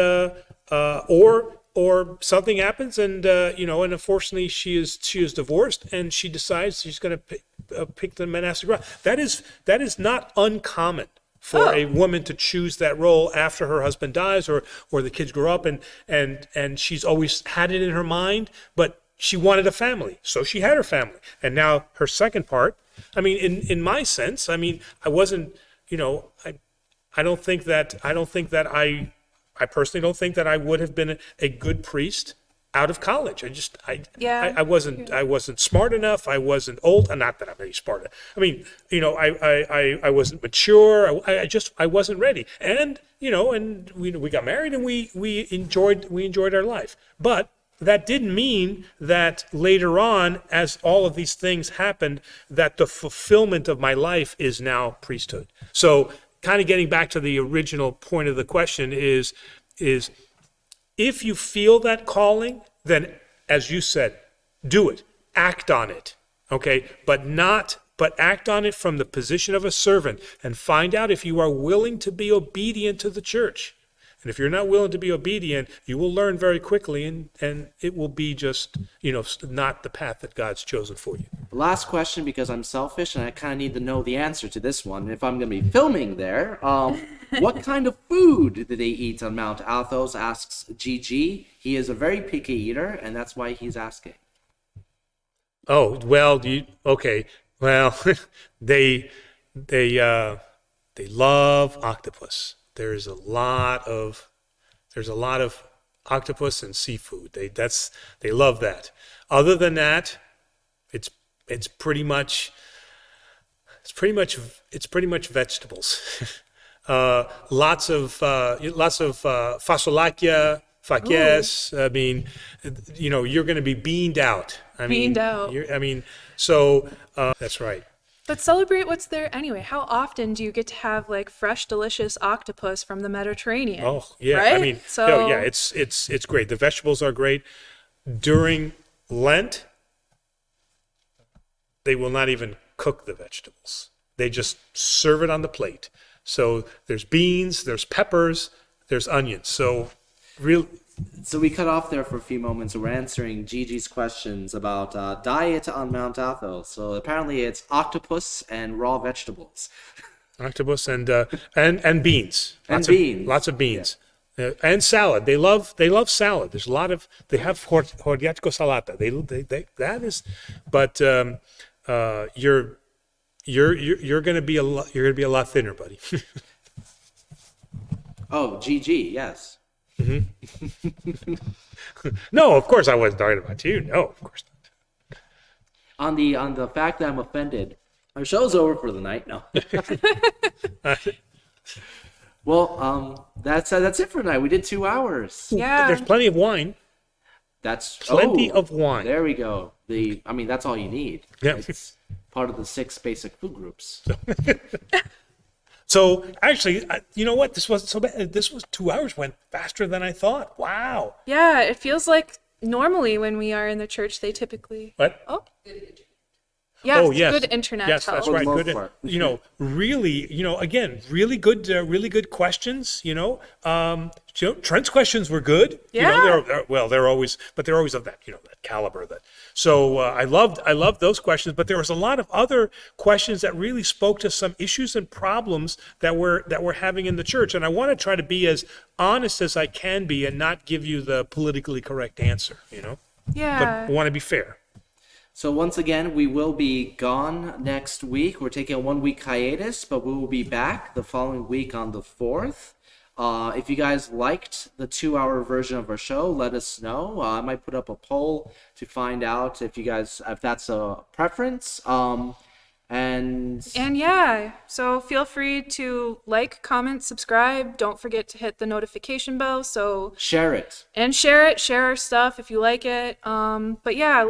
or something happens, and and unfortunately she is divorced, and she decides she's going to pick the monastic route. That is not uncommon for a woman to choose that role after her husband dies or the kids grow up, and she's always had it in her mind, but she wanted a family, so she had her family, and now her second part. I mean, in my sense, I mean, I wasn't, I don't think that I personally don't think that I would have been a good priest out of college. I wasn't smart enough. I wasn't old. Not that I'm very smart. I mean, I wasn't mature. I wasn't ready. And and we got married, and we enjoyed our life. But that didn't mean that later on, as all of these things happened, that the fulfillment of my life is now priesthood. So, kind of getting back to the original point of the question is if you feel that calling, then, as you said, do it, act on it, okay? But act on it from the position of a servant, and find out if you are willing to be obedient to the church. And if you're not willing to be obedient, you will learn very quickly, and it will be just, not the path that God's chosen for you. Last question, because I'm selfish and I kind of need to know the answer to this one. If I'm going to be filming there, what kind of food did they eat on Mount Athos, asks Gigi. He is a very picky eater, and that's why he's asking. Oh, well, okay. Well, they love octopus. There's a lot of octopus and seafood. They love that. Other than that, it's pretty much it's pretty much vegetables. Lots of fasolakia, fakies. I mean, you're going to be beaned out. Beaned out. That's right. But celebrate what's there anyway. How often do you get to have like fresh, delicious octopus from the Mediterranean? Oh yeah, right? I mean, it's great. The vegetables are great. During Lent, they will not even cook the vegetables. They just serve it on the plate. So there's beans, there's peppers, there's onions. So we cut off there for a few moments. We're answering Gigi's questions about diet on Mount Athos. So apparently it's octopus and raw vegetables. octopus and beans. Beans. Lots of beans. And salad. They love salad. There's a lot of, they have hortiatico salata. That is, but you're going to be a lot thinner, buddy. Oh, GG, yes. No, of course I wasn't talking about you. No, of course not. On the fact that I'm offended, our show's over for the night. No. Well, that's it for tonight. We did 2 hours. Yeah. There's plenty of wine. That's Plenty of wine. There we go. That's all you need. Yeah. It's part of the 6 basic food groups. So actually, you know what? This wasn't so bad. 2 hours went faster than I thought. Wow. Yeah, it feels like normally when we are in the church, they typically. What? Oh. Yes, Oh, yes. good internet Yes, help. that's right. For the Good. most part. Really, again, really good questions. Trent's questions were good. Yeah. They're always of that, that caliber. So I loved those questions. But there was a lot of other questions that really spoke to some issues and problems that we're having in the church. And I want to try to be as honest as I can be and not give you the politically correct answer. Yeah. But I want to be fair. So once again, we will be gone next week. We're taking a 1-week hiatus, but we will be back the following week on the 4th. If you guys liked the 2-hour version of our show, let us know. I might put up a poll to find out if that's a preference. And yeah, so feel free to like, comment, subscribe. Don't forget to hit the notification bell. So share it. And share our stuff if you like it. But yeah,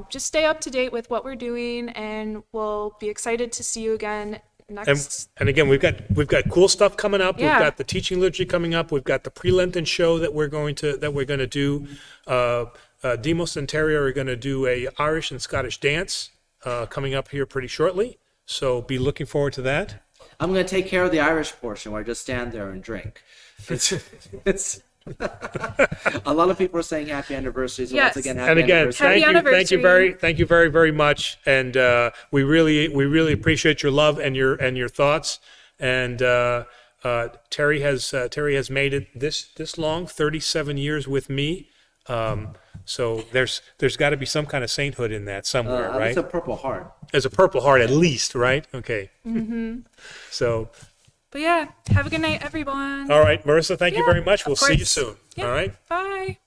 just stay up to date with what we're doing, and we'll be excited to see you again next. And again, we've got cool stuff coming up. Yeah. We've got the teaching liturgy coming up. We've got the pre-Lenten show that we're going to do. Demos and Terry are going to do a Irish and Scottish dance coming up here pretty shortly. So be looking forward to that. I'm going to take care of the Irish portion where I just stand there and drink. It's a lot of people are saying happy anniversary. So Yes. once again, And again, anniversary. thank you very, very much. And we really appreciate your love and your thoughts. And Terry has made it this long, 37 years with me. So there's got to be some kind of sainthood in that somewhere, right? It's a Purple Heart. As a Purple Heart, at least, right? Okay. Mm-hmm. So. But yeah, have a good night, everyone. All right, Marissa, thank you very much. We'll of see you course. soon. Yeah. All right. Bye.